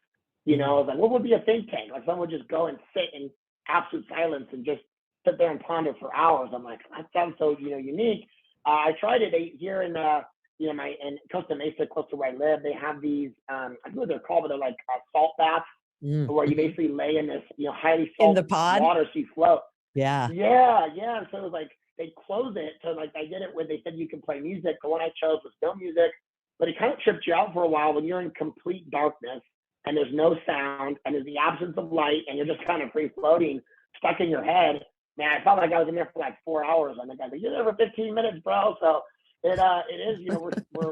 I was like, what would be a think tank? Like someone would just go and sit in absolute silence and just sit there and ponder for hours. I'm like, that sounds so unique. I tried it here in in Costa Mesa, close to where I live. They have these I don't know what they're called, but they're like salt baths where you basically lay in this highly In the salt pod? water so you float. Yeah. Yeah. So it was like they close it. So like I did it when they said you can play music. The one I chose was no music, but it kind of tripped you out for a while when you're in complete darkness and there's no sound and there's the absence of light and you're just kind of free floating, stuck in your head. Man, I felt like I was in there for like 4 hours. And the guy's like, you're there for 15 minutes, bro. So it is,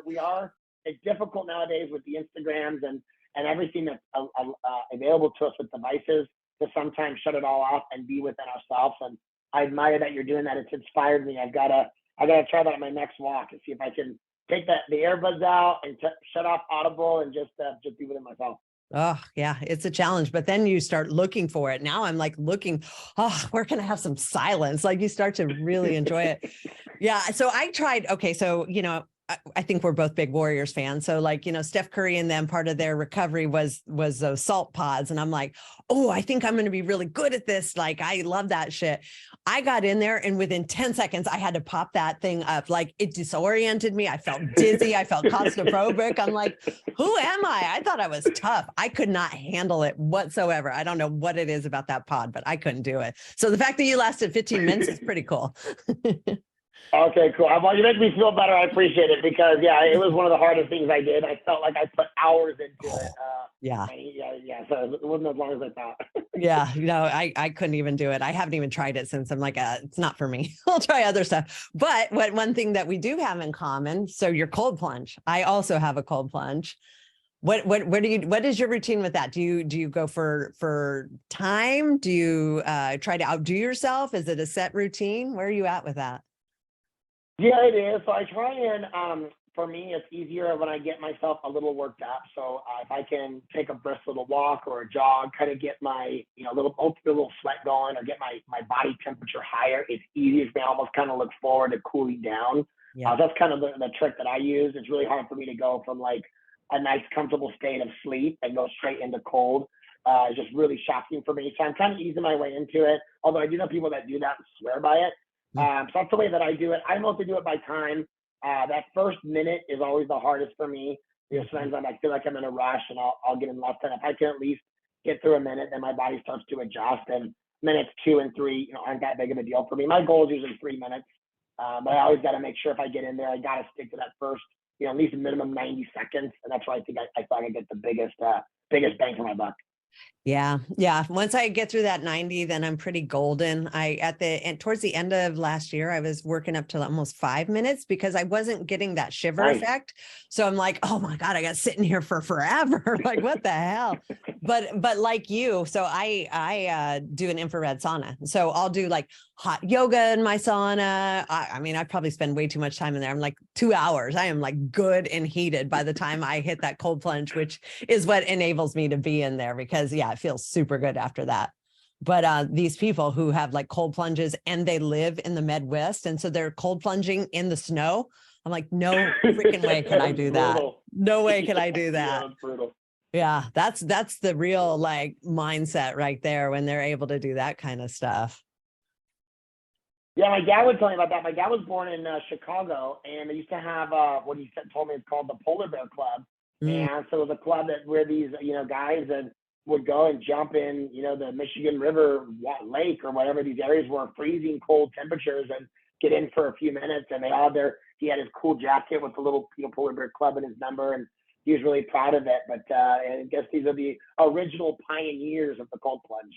we are, it's difficult nowadays with the Instagrams and everything that's available to us with devices to sometimes shut it all off and be within ourselves. And I admire that you're doing that. It's inspired me. I gotta try that on my next walk and see if I can take the earbuds out and shut off Audible and just be within myself. Oh yeah, it's a challenge, but then you start looking for it. Now I'm like looking, where can I have some silence? Like you start to really enjoy it. Yeah. So I tried, okay. So, I think we're both big Warriors fans. So like, Steph Curry and them, part of their recovery was those salt pods. And I'm like, oh, I think I'm going to be really good at this. Like, I love that shit. I got in there and within 10 seconds, I had to pop that thing up. Like it disoriented me. I felt dizzy. I felt claustrophobic. I'm like, who am I? I thought I was tough. I could not handle it whatsoever. I don't know what it is about that pod, but I couldn't do it. So the fact that you lasted 15 minutes is pretty cool. Okay, cool. Well, you make me feel better. I appreciate it because it was one of the hardest things I did. I felt like I put hours into it. Yeah. So it wasn't as long as I thought. Yeah. I couldn't even do it. I haven't even tried it since I'm like, it's not for me. I'll try other stuff. But one thing that we do have in common, so your cold plunge, I also have a cold plunge. What is your routine with that? Do you go for time? Do you try to outdo yourself? Is it a set routine? Where are you at with that? Yeah, it is. So I try and, for me, it's easier when I get myself a little worked up. So if I can take a brisk little walk or a jog, kind of get my, little sweat going or get my body temperature higher, it's easier for me. I almost kind of look forward to cooling down. Yeah. That's kind of the trick that I use. It's really hard for me to go from like a nice, comfortable state of sleep and go straight into cold. It's just really shocking for me. So I'm kind of easing my way into it. Although I do know people that do that and swear by it. So that's the way that I do it. I mostly do it by time. That first minute is always the hardest for me. Sometimes I feel like I'm in a rush and I'll get in less than. If I can at least get through a minute, then my body starts to adjust. And minutes 2 and 3 aren't that big of a deal for me. My goal is usually 3 minutes. But I always got to make sure if I get in there, I got to stick to that first, at least a minimum 90 seconds. And that's where I think I thought I get the biggest bang for my buck. Yeah. Once I get through that 90, then I'm pretty golden. Towards the end of last year, I was working up to almost 5 minutes because I wasn't getting that shiver effect. So I'm like, oh my God, I got sitting here for forever. Like, what the hell? But like you, so I do an infrared sauna. So I'll do like hot yoga in my sauna. I probably spend way too much time in there. I'm like 2 hours. I am like good and heated by the time I hit that cold plunge, which is what enables me to be in there because it feels super good after that. But these people who have like cold plunges and they live in the Midwest, and so they're cold plunging in the snow. I'm like, no freaking way can I do that. No way can I do that. That's brutal. Yeah, that's the real like mindset right there when they're able to do that kind of stuff. Yeah, my dad would tell me about that. My dad was born in Chicago, and they used to have what he told me is called the Polar Bear Club. And so it was a club where these guys that would go and jump in the Michigan River Lake or whatever these areas were freezing cold temperatures and get in for a few minutes. And they all there. He had his cool jacket with the little Polar Bear Club and his number, and he was really proud of it. But I guess these are the original pioneers of the cold plunge.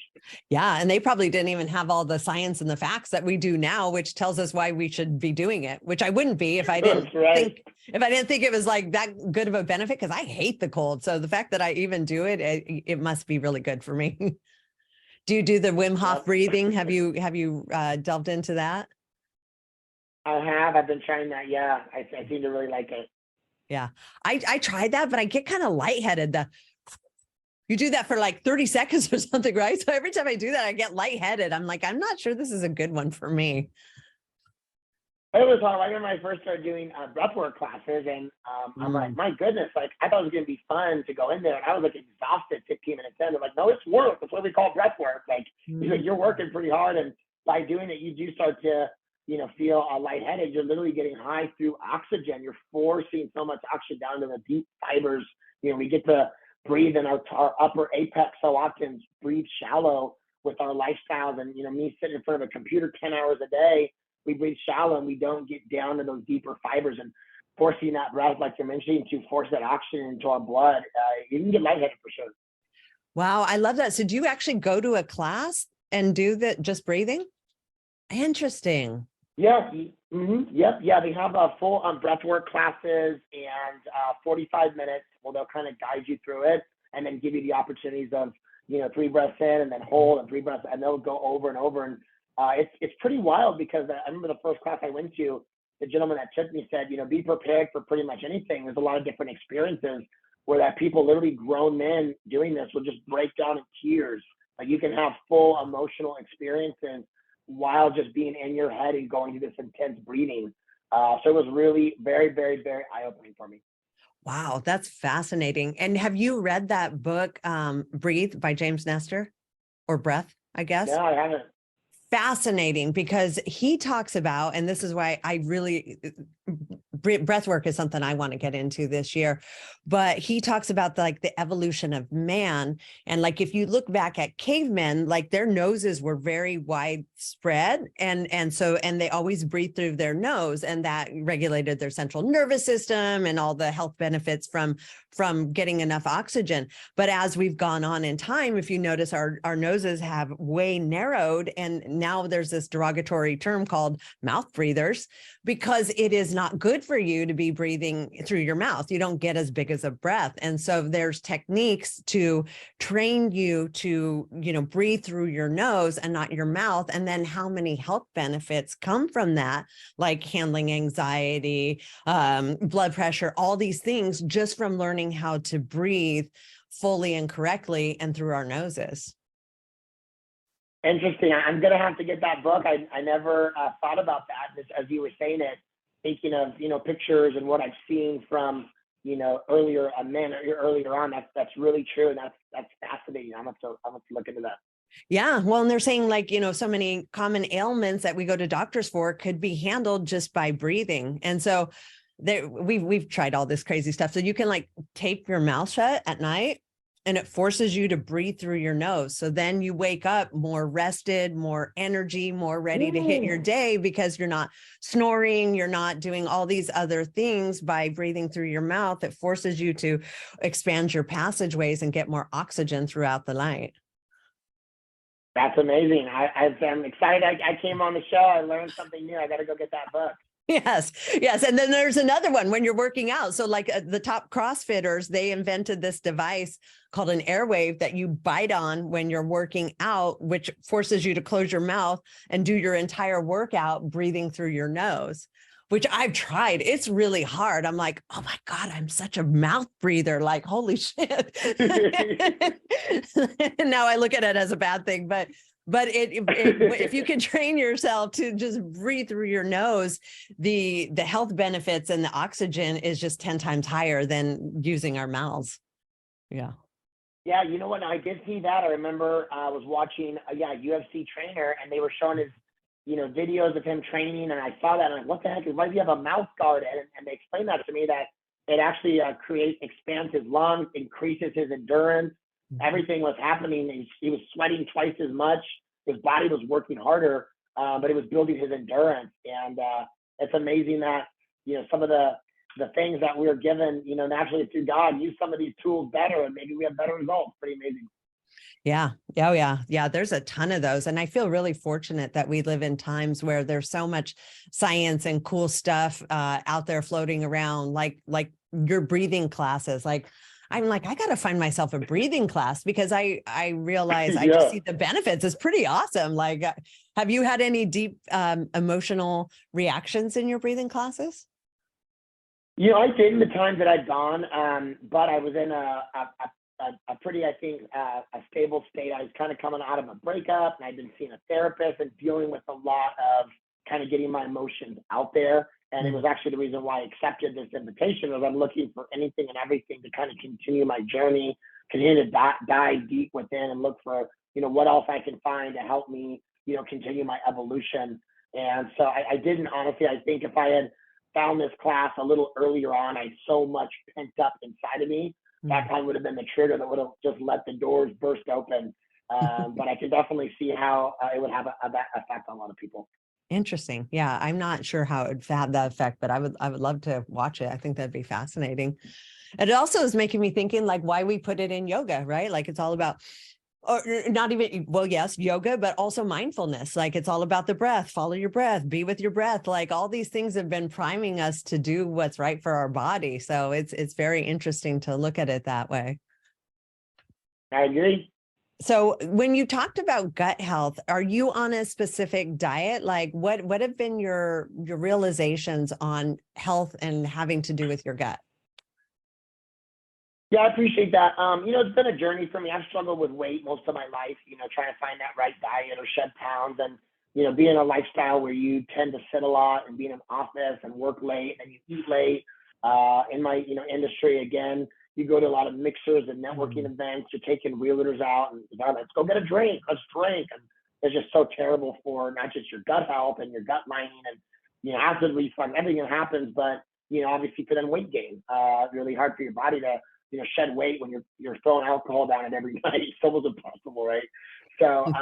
Yeah. And they probably didn't even have all the science and the facts that we do now, which tells us why we should be doing it, which I wouldn't be if I didn't think it was like that good of a benefit, because I hate the cold. So the fact that I even do it, it must be really good for me. Do you do the Wim Hof Yep. breathing? Have you delved into that? I have. I've been trying that. Yeah, I seem to really like it. Yeah, I tried that, but I get kind of lightheaded. You do that for like 30 seconds or something, right? So every time I do that, I get lightheaded. I'm like, I'm not sure this is a good one for me. It was hard. I remember when I first started doing breathwork classes, and I'm like, Mm. my goodness, like I thought it was going to be fun to go in there, and I was like exhausted 15 minutes in. They're like, no, it's work. That's what we call breathwork. Like, you're working pretty hard, and by doing it, you do start to, feel lightheaded. You're literally getting high through oxygen. You're forcing so much oxygen down to the deep fibers. We get to breathe in our upper apex so often, breathe shallow with our lifestyles, and me sitting in front of a computer 10 hours a day. We breathe shallow and we don't get down to those deeper fibers, and forcing that breath, like you're mentioning, to force that oxygen into our blood. You can get lightheaded for sure. Wow, I love that. So do you actually go to a class and do that just breathing? Interesting. Yeah. Yep. Yeah. They have full breathwork classes, and 45 minutes. Well, they'll kind of guide you through it and then give you the opportunities of, 3 breaths in and then hold and 3 breaths, and they'll go over and over. And it's pretty wild, because I remember the first class I went to, the gentleman that took me said, be prepared for pretty much anything. There's a lot of different experiences where that people, literally grown men doing this, will just break down in tears. Like, you can have full emotional experiences while just being in your head and going through this intense breathing. So it was really very, very, very eye-opening for me. Wow, that's fascinating. And have you read that book, Breathe by James Nestor, or Breath, I guess? No, I haven't. Fascinating, because he talks about, and this is why I really, breath work is something I want to get into this year, but he talks about the evolution of man. And like, if you look back at cavemen, like their noses were very widespread. And they always breathed through their nose, and that regulated their central nervous system and all the health benefits from getting enough oxygen. But as we've gone on in time, if you notice, our noses have way narrowed, and now there's this derogatory term called mouth breathers, because it is not good for you to be breathing through your mouth. You don't get as big as a breath. And so there's techniques to train you to, breathe through your nose and not your mouth. And then how many health benefits come from that, like handling anxiety, blood pressure, all these things, just from learning how to breathe fully and correctly and through our noses. Interesting. I'm going to have to get that book. I never thought about that. As you were saying it, thinking of, pictures and what I've seen from, earlier men earlier on. That's really true. And that's fascinating. I'm going to look into that. Yeah. Well, and they're saying, so many common ailments that we go to doctors for could be handled just by breathing. And so we've tried all this crazy stuff. So you can tape your mouth shut at night, and it forces you to breathe through your nose. So then you wake up more rested, more energy, more ready to hit your day, because you're not snoring, you're not doing all these other things by breathing through your mouth. It forces you to expand your passageways and get more oxygen throughout the night. That's amazing. I'm excited. I came on the show. I learned something new. I got to go get that book. Yes. And then there's another one when you're working out. So the top CrossFitters, they invented this device called an airwave that you bite on when you're working out, which forces you to close your mouth and do your entire workout breathing through your nose, which I've tried. It's really hard. I'm like, oh my God, I'm such a mouth breather. Like, holy shit. Now I look at it as a bad thing, but if you can train yourself to just breathe through your nose, the health benefits and the oxygen is just 10 times higher than using our mouths. Yeah. Yeah. You know what? I did see that. I remember I was watching a UFC trainer, and they were showing his, videos of him training. And I saw that. And I'm like, what the heck? Why does he have a mouth guard? And they explained that to me, that it actually expands his lungs, increases his endurance. Everything was happening. He was sweating twice as much. His body was working harder, but it was building his endurance. And it's amazing that, some of the things that we're given, naturally through God, use some of these tools better, and maybe we have better results. Pretty amazing. Yeah. Oh, yeah. Yeah. There's a ton of those. And I feel really fortunate that we live in times where there's so much science and cool stuff out there floating around, like your breathing classes. Like, I'm like, I got to find myself a breathing class because I realize I just Yeah. see the benefits. It's pretty awesome. Like, have you had any deep emotional reactions in your breathing classes? You know, I did in the times that I'd gone, but I was in a pretty, I think, a stable state. I was kind of coming out of a breakup, and I'd been seeing a therapist and dealing with a lot of kind of getting my emotions out there. And it was actually the reason why I accepted this invitation, was I'm looking for anything and everything to kind of continue my journey, continue to dive deep within and look for, you know, what else I can find to help me, you know, continue my evolution. And so I didn't, honestly, I think if I had found this class a little earlier on, I had so much pent up inside of me. That kind of would have been the trigger that would have just let the doors burst open. But I can definitely see how it would have that effect on a lot of people. Interesting. Yeah, I'm not sure how it would have that effect, but I would love to watch it. I think that'd be fascinating. And it also is making me thinking like why we put it in yoga, right? Like it's all about, or not even, well, yes, yoga, but also mindfulness. Like it's all about the breath, follow your breath, be with your breath. Like all these things have been priming us to do what's right for our body. So it's very interesting to look at it that way. I agree. So when you talked about gut health, are you on a specific diet? Like what have been your realizations on health and having to do with your gut? Yeah, I appreciate that. You know, it's been a journey for me. I've struggled with weight most of my life, you know, trying to find that right diet or shed pounds. And, you know, being a lifestyle where you tend to sit a lot and be in an office and work late and you eat late. In my, you know, industry, again, you go to a lot of mixers and networking events. You're taking realtors out and, oh, let's go get a drink. Let's drink. And it's just so terrible for not just your gut health and your gut lining and, you know, acid reflux, everything that happens, but, you know, obviously for then weight gain, really hard for your body to, you know, shed weight when you're throwing alcohol down it every night. It's almost impossible, right? So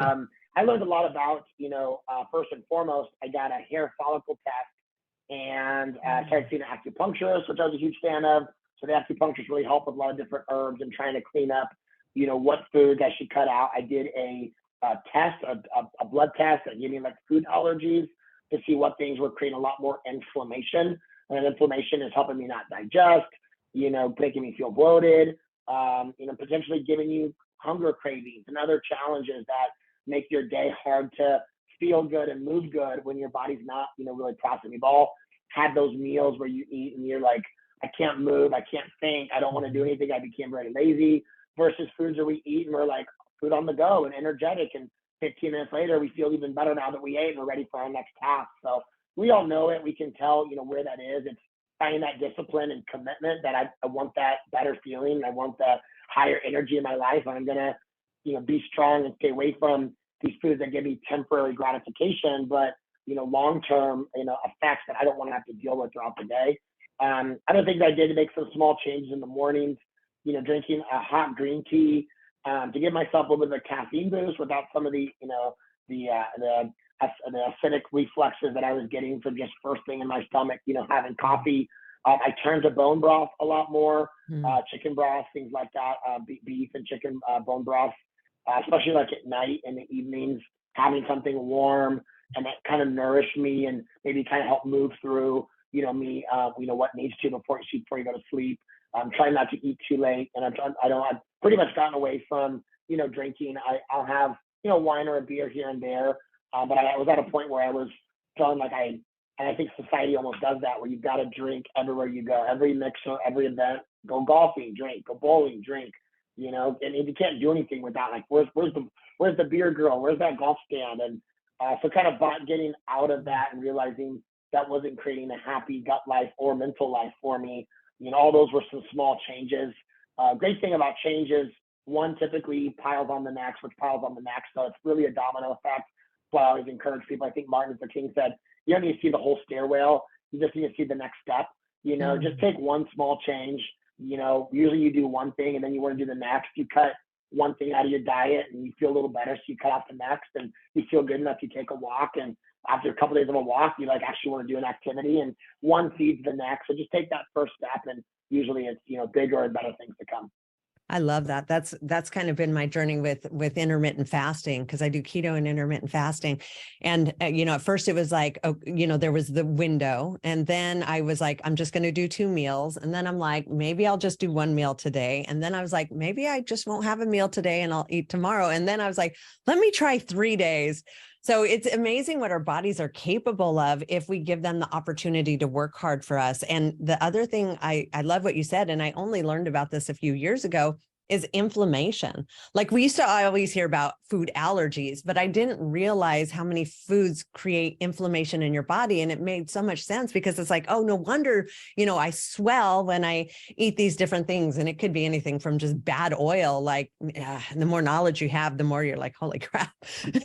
I learned a lot about, you know, first and foremost, I got a hair follicle test and started seeing an acupuncturist, which I was a huge fan of. So the acupuncturist really helped with a lot of different herbs and trying to clean up, you know, what foods I should cut out. I did a test, a blood test that gave me like food allergies to see what things were creating a lot more inflammation. And inflammation is helping me not digest, you know, making me feel bloated, you know, potentially giving you hunger cravings and other challenges that make your day hard to feel good and move good when your body's not, you know, really processing. We've all had those meals where you eat and you're like, I can't move, I can't think, I don't want to do anything. I became very lazy versus foods that we eat and we're like food on the go and energetic. And 15 minutes later, we feel even better now that we ate and we're ready for our next task. So we all know it. We can tell, you know, where that is. It's finding that discipline and commitment that I want that better feeling. I want the higher energy in my life. I'm going to, you know, be strong and stay away from these foods that give me temporary gratification, but, you know, long-term, you know, effects that I don't want to have to deal with throughout the day. Other things I did to make some small changes in the mornings, you know, drinking a hot green tea to give myself a little bit of a caffeine boost without some of the, you know, the acidic reflexes that I was getting from just first thing in my stomach, you know, having coffee. I turned to bone broth a lot more, chicken broth, things like that, beef and chicken bone broth, especially like at night in the evenings, having something warm and that kind of nourished me and maybe kind of help move through, you know, me, you know, what needs to before you go to sleep. I'm trying not to eat too late, and I've pretty much gotten away from, you know, drinking. I'll have, you know, wine or a beer here and there, but I was at a point where I was feeling like and I think society almost does that, where you've got to drink everywhere you go, every mixer, every event, go golfing, drink, go bowling, drink, you know, and you can't do anything without like, where's the beer girl, where's that golf stand, and so kind of getting out of that and realizing that wasn't creating a happy gut life or mental life for me. You know, all those were some small changes. Great thing about changes, one typically piles on the next, which piles on the next. So it's really a domino effect. But I always encourage people. I think Martin Luther King said, you don't need to see the whole stairwell. You just need to see the next step. You know, just take one small change. You know, usually you do one thing and then you want to do the next. You cut one thing out of your diet and you feel a little better. So you cut off the next and you feel good enough. You take a walk, and after a couple of days of a walk, you like actually want to do an activity, and one feeds the next. So just take that first step, and usually it's, you know, bigger and better things to come. I love that. That's kind of been my journey with intermittent fasting, because I do keto and intermittent fasting. And at first it was like, oh, there was the window, and then I was like, I'm just going to do 2 meals, and then I'm like, maybe I'll just do 1 meal today, and then I was like, maybe I just won't have a meal today and I'll eat tomorrow, and then I was like, let me try 3 days. So it's amazing what our bodies are capable of if we give them the opportunity to work hard for us. And the other thing, I love what you said, and I only learned about this a few years ago, is inflammation. Like we used to always hear about food allergies, but I didn't realize how many foods create inflammation in your body. And it made so much sense, because it's like, oh, no wonder, I swell when I eat these different things. And it could be anything from just bad oil. Like the more knowledge you have, the more you're like, holy crap,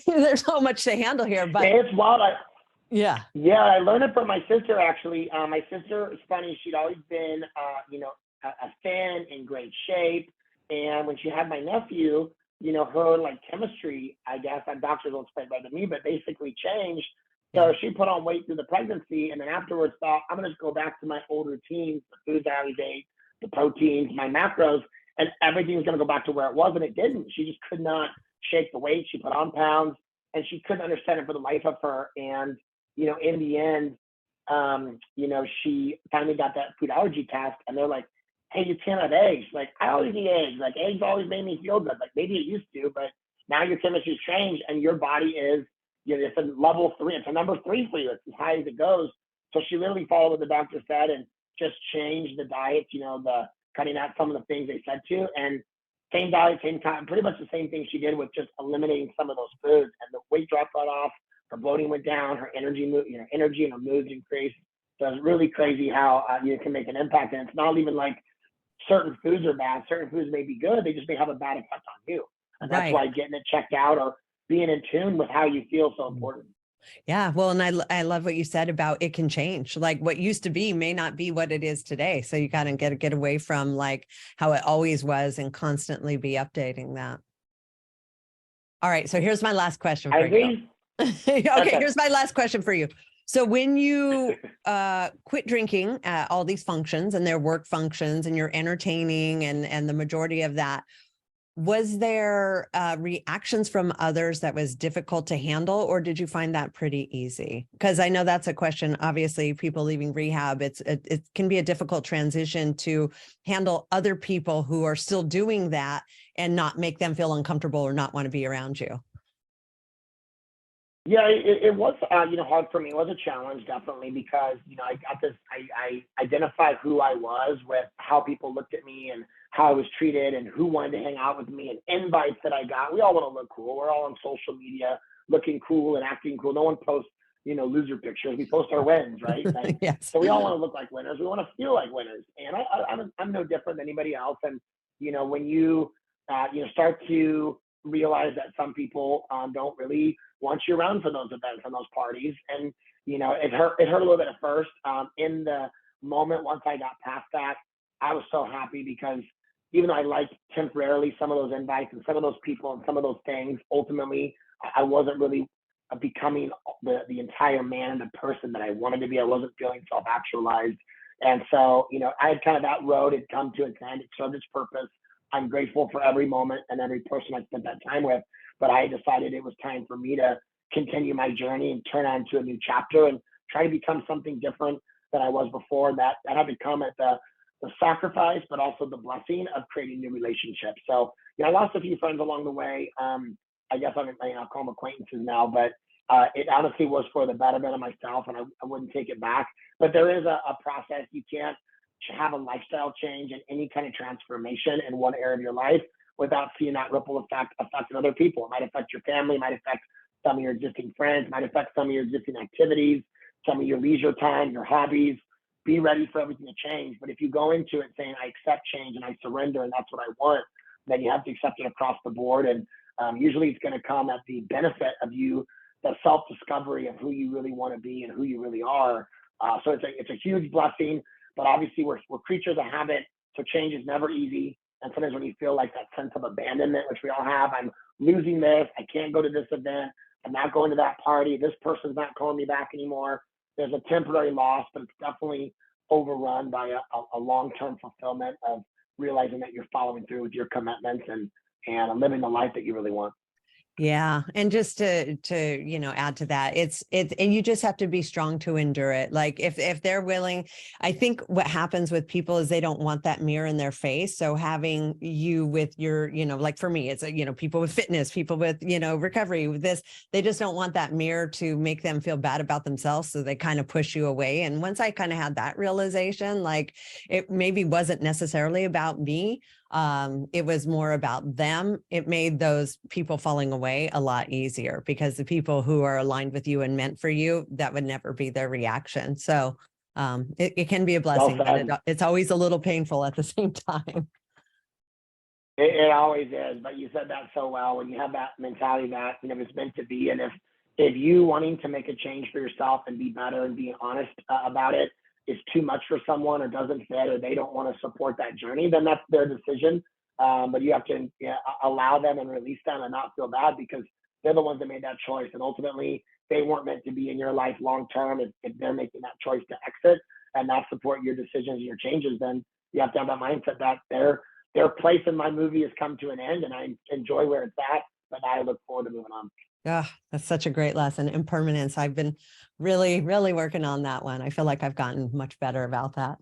there's so much to handle here. But Yeah, it's wild. yeah. Yeah, I learned it from my sister, actually. My sister is funny. She'd always been, a fan, in great shape. And when she had my nephew, her like chemistry, I guess, and doctors will explain better than me, but basically changed. So Yeah. she put on weight through the pregnancy, and then afterwards thought, I'm going to go back to my old routines, the foods I always ate, the proteins, my macros, and everything was going to go back to where it was. And it didn't. She just could not shake the weight. She put on pounds, and she couldn't understand it for the life of her. And, in the end, she finally got that food allergy test, and they're like, hey, you can't have eggs. Like, I always eat eggs. Like, eggs always made me feel good. Like, maybe it used to, but now your chemistry's changed, and your body is, it's a level 3. It's a number 3 for you. It's as high as it goes. So she literally followed what the doctor said and just changed the diet, the cutting out some of the things they said to. And same diet, same time, pretty much the same thing she did with just eliminating some of those foods. And the weight dropped right off. Her bloating went down. Her energy and her moods increased. So it's really crazy how you can make an impact. And it's not even like certain foods are bad. Certain foods may be good. They just may have a bad effect on you. And that's Right. why getting it checked out or being in tune with how you feel is so important. Yeah. Well, and I love what you said about it can change. Like what used to be may not be what it is today. So you got to get away from like how it always was and constantly be updating that. All right. So here's my last question I for you. agree. Okay. Okay. Here's my last question for you. So when you quit drinking at all these functions, and their work functions, and you're entertaining and the majority of that, was there reactions from others that was difficult to handle, or did you find that pretty easy? Because I know that's a question. Obviously, people leaving rehab, it can be a difficult transition to handle other people who are still doing that and not make them feel uncomfortable or not want to be around you. Yeah, it was, hard for me. It was a challenge, definitely, because, I got this, I identified who I was with how people looked at me and how I was treated and who wanted to hang out with me and invites that I got. We all want to look cool. We're all on social media looking cool and acting cool. No one posts, loser pictures. We post our wins, right? Like, Yes. so we all want to look like winners. We want to feel like winners. And I'm no different than anybody else. And, when you, start to realize that some people don't really want you around for those events and those parties. And, it hurt a little bit at first. In the moment, once I got past that, I was so happy because even though I liked temporarily some of those invites and some of those people and some of those things, ultimately, I wasn't really becoming the entire man and the person that I wanted to be. I wasn't feeling self-actualized. And so, I had kind of that road had come to its end. It served its purpose. I'm grateful for every moment and every person I spent that time with. But I decided it was time for me to continue my journey and turn on to a new chapter and try to become something different than I was before. That had to come at the sacrifice, but also the blessing of creating new relationships. So, I lost a few friends along the way. I guess I'll call them acquaintances now, but it honestly was for the betterment of myself, and I wouldn't take it back. But there is a process. You can't have a lifestyle change and any kind of transformation in one area of your life without seeing that ripple effect affecting other people. It might affect your family, it might affect some of your existing friends, it might affect some of your existing activities, some of your leisure time, your hobbies. Be ready for everything to change. But if you go into it saying, I accept change and I surrender and that's what I want, then you have to accept it across the board. And usually it's going to come at the benefit of you, the self-discovery of who you really want to be and who you really are. So it's a huge blessing. But obviously, we're creatures of habit, so change is never easy. And sometimes when you feel like that sense of abandonment, which we all have, I'm losing this, I can't go to this event, I'm not going to that party, this person's not calling me back anymore. There's a temporary loss, but it's definitely overrun by a long-term fulfillment of realizing that you're following through with your commitments and living the life that you really want. Yeah. And just to, add to that, and you just have to be strong to endure it. Like if they're willing, I think what happens with people is they don't want that mirror in their face. So having you with your, like for me, it's, people with fitness, people with, recovery with this, they just don't want that mirror to make them feel bad about themselves. So they kind of push you away. And once I kind of had that realization, like it maybe wasn't necessarily about me. It was more about them. It made those people falling away a lot easier, because the people who are aligned with you and meant for you, that would never be their reaction. So it can be a blessing, but it's always a little painful at the same time. It always is, but you said that so well. When you have that mentality that, it's meant to be, and if you wanting to make a change for yourself and be better and being honest about it is too much for someone, or doesn't fit, or they don't want to support that journey, then that's their decision. But you have to allow them and release them and not feel bad, because they're the ones that made that choice. And ultimately, they weren't meant to be in your life long term. If they're making that choice to exit and not support your decisions and your changes, then you have to have that mindset that their place in my movie has come to an end, and I enjoy where it's at, but I look forward to moving on. Yeah, that's such a great lesson. Impermanence. I've been really, really working on that one. I feel like I've gotten much better about that.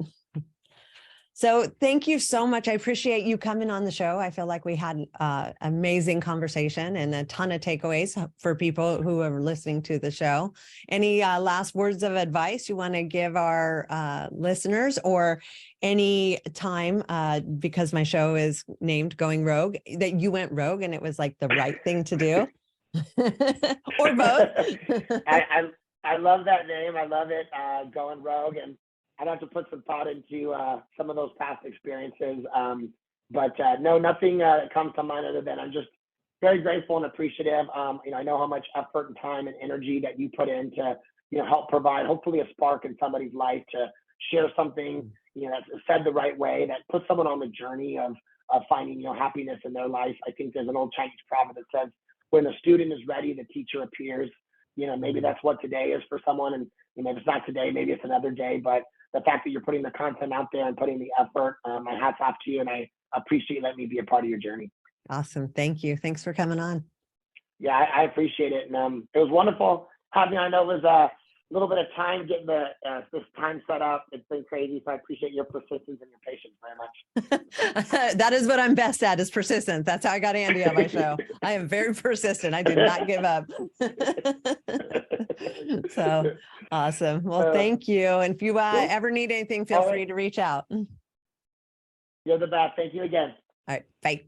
So thank you so much. I appreciate you coming on the show. I feel like we had an amazing conversation and a ton of takeaways for people who are listening to the show. Any last words of advice you want to give our listeners, or any time, because my show is named Going Rogue, that you went rogue and it was like the right thing to do? Or both? I love that name. I love it. Going rogue, and I'd have to put some thought into some of those past experiences. But no, nothing comes to mind other than I'm just very grateful and appreciative. I know how much effort and time and energy that you put in to, help provide hopefully a spark in somebody's life, to share something, that's said the right way, that puts someone on the journey of finding, happiness in their life. I think there's an old Chinese proverb that says, when the student is ready, the teacher appears. Maybe that's what today is for someone, and if it's not today, maybe it's another day. But the fact that you're putting the content out there and putting the effort, my hat's off to you, and I appreciate letting me be a part of your journey. Awesome. Thank you. Thanks for coming on. Yeah, I appreciate it. And it was wonderful having you. I know it was a little bit of time getting this time set up. It's been crazy. So I appreciate your persistence and your patience very much. That is what I'm best at, is persistence. That's how I got Andy on my show. I am very persistent. I do not give up. So awesome. Well, thank you. And if you ever need anything, feel free to reach out. You're the best. Thank you again. All right. Bye.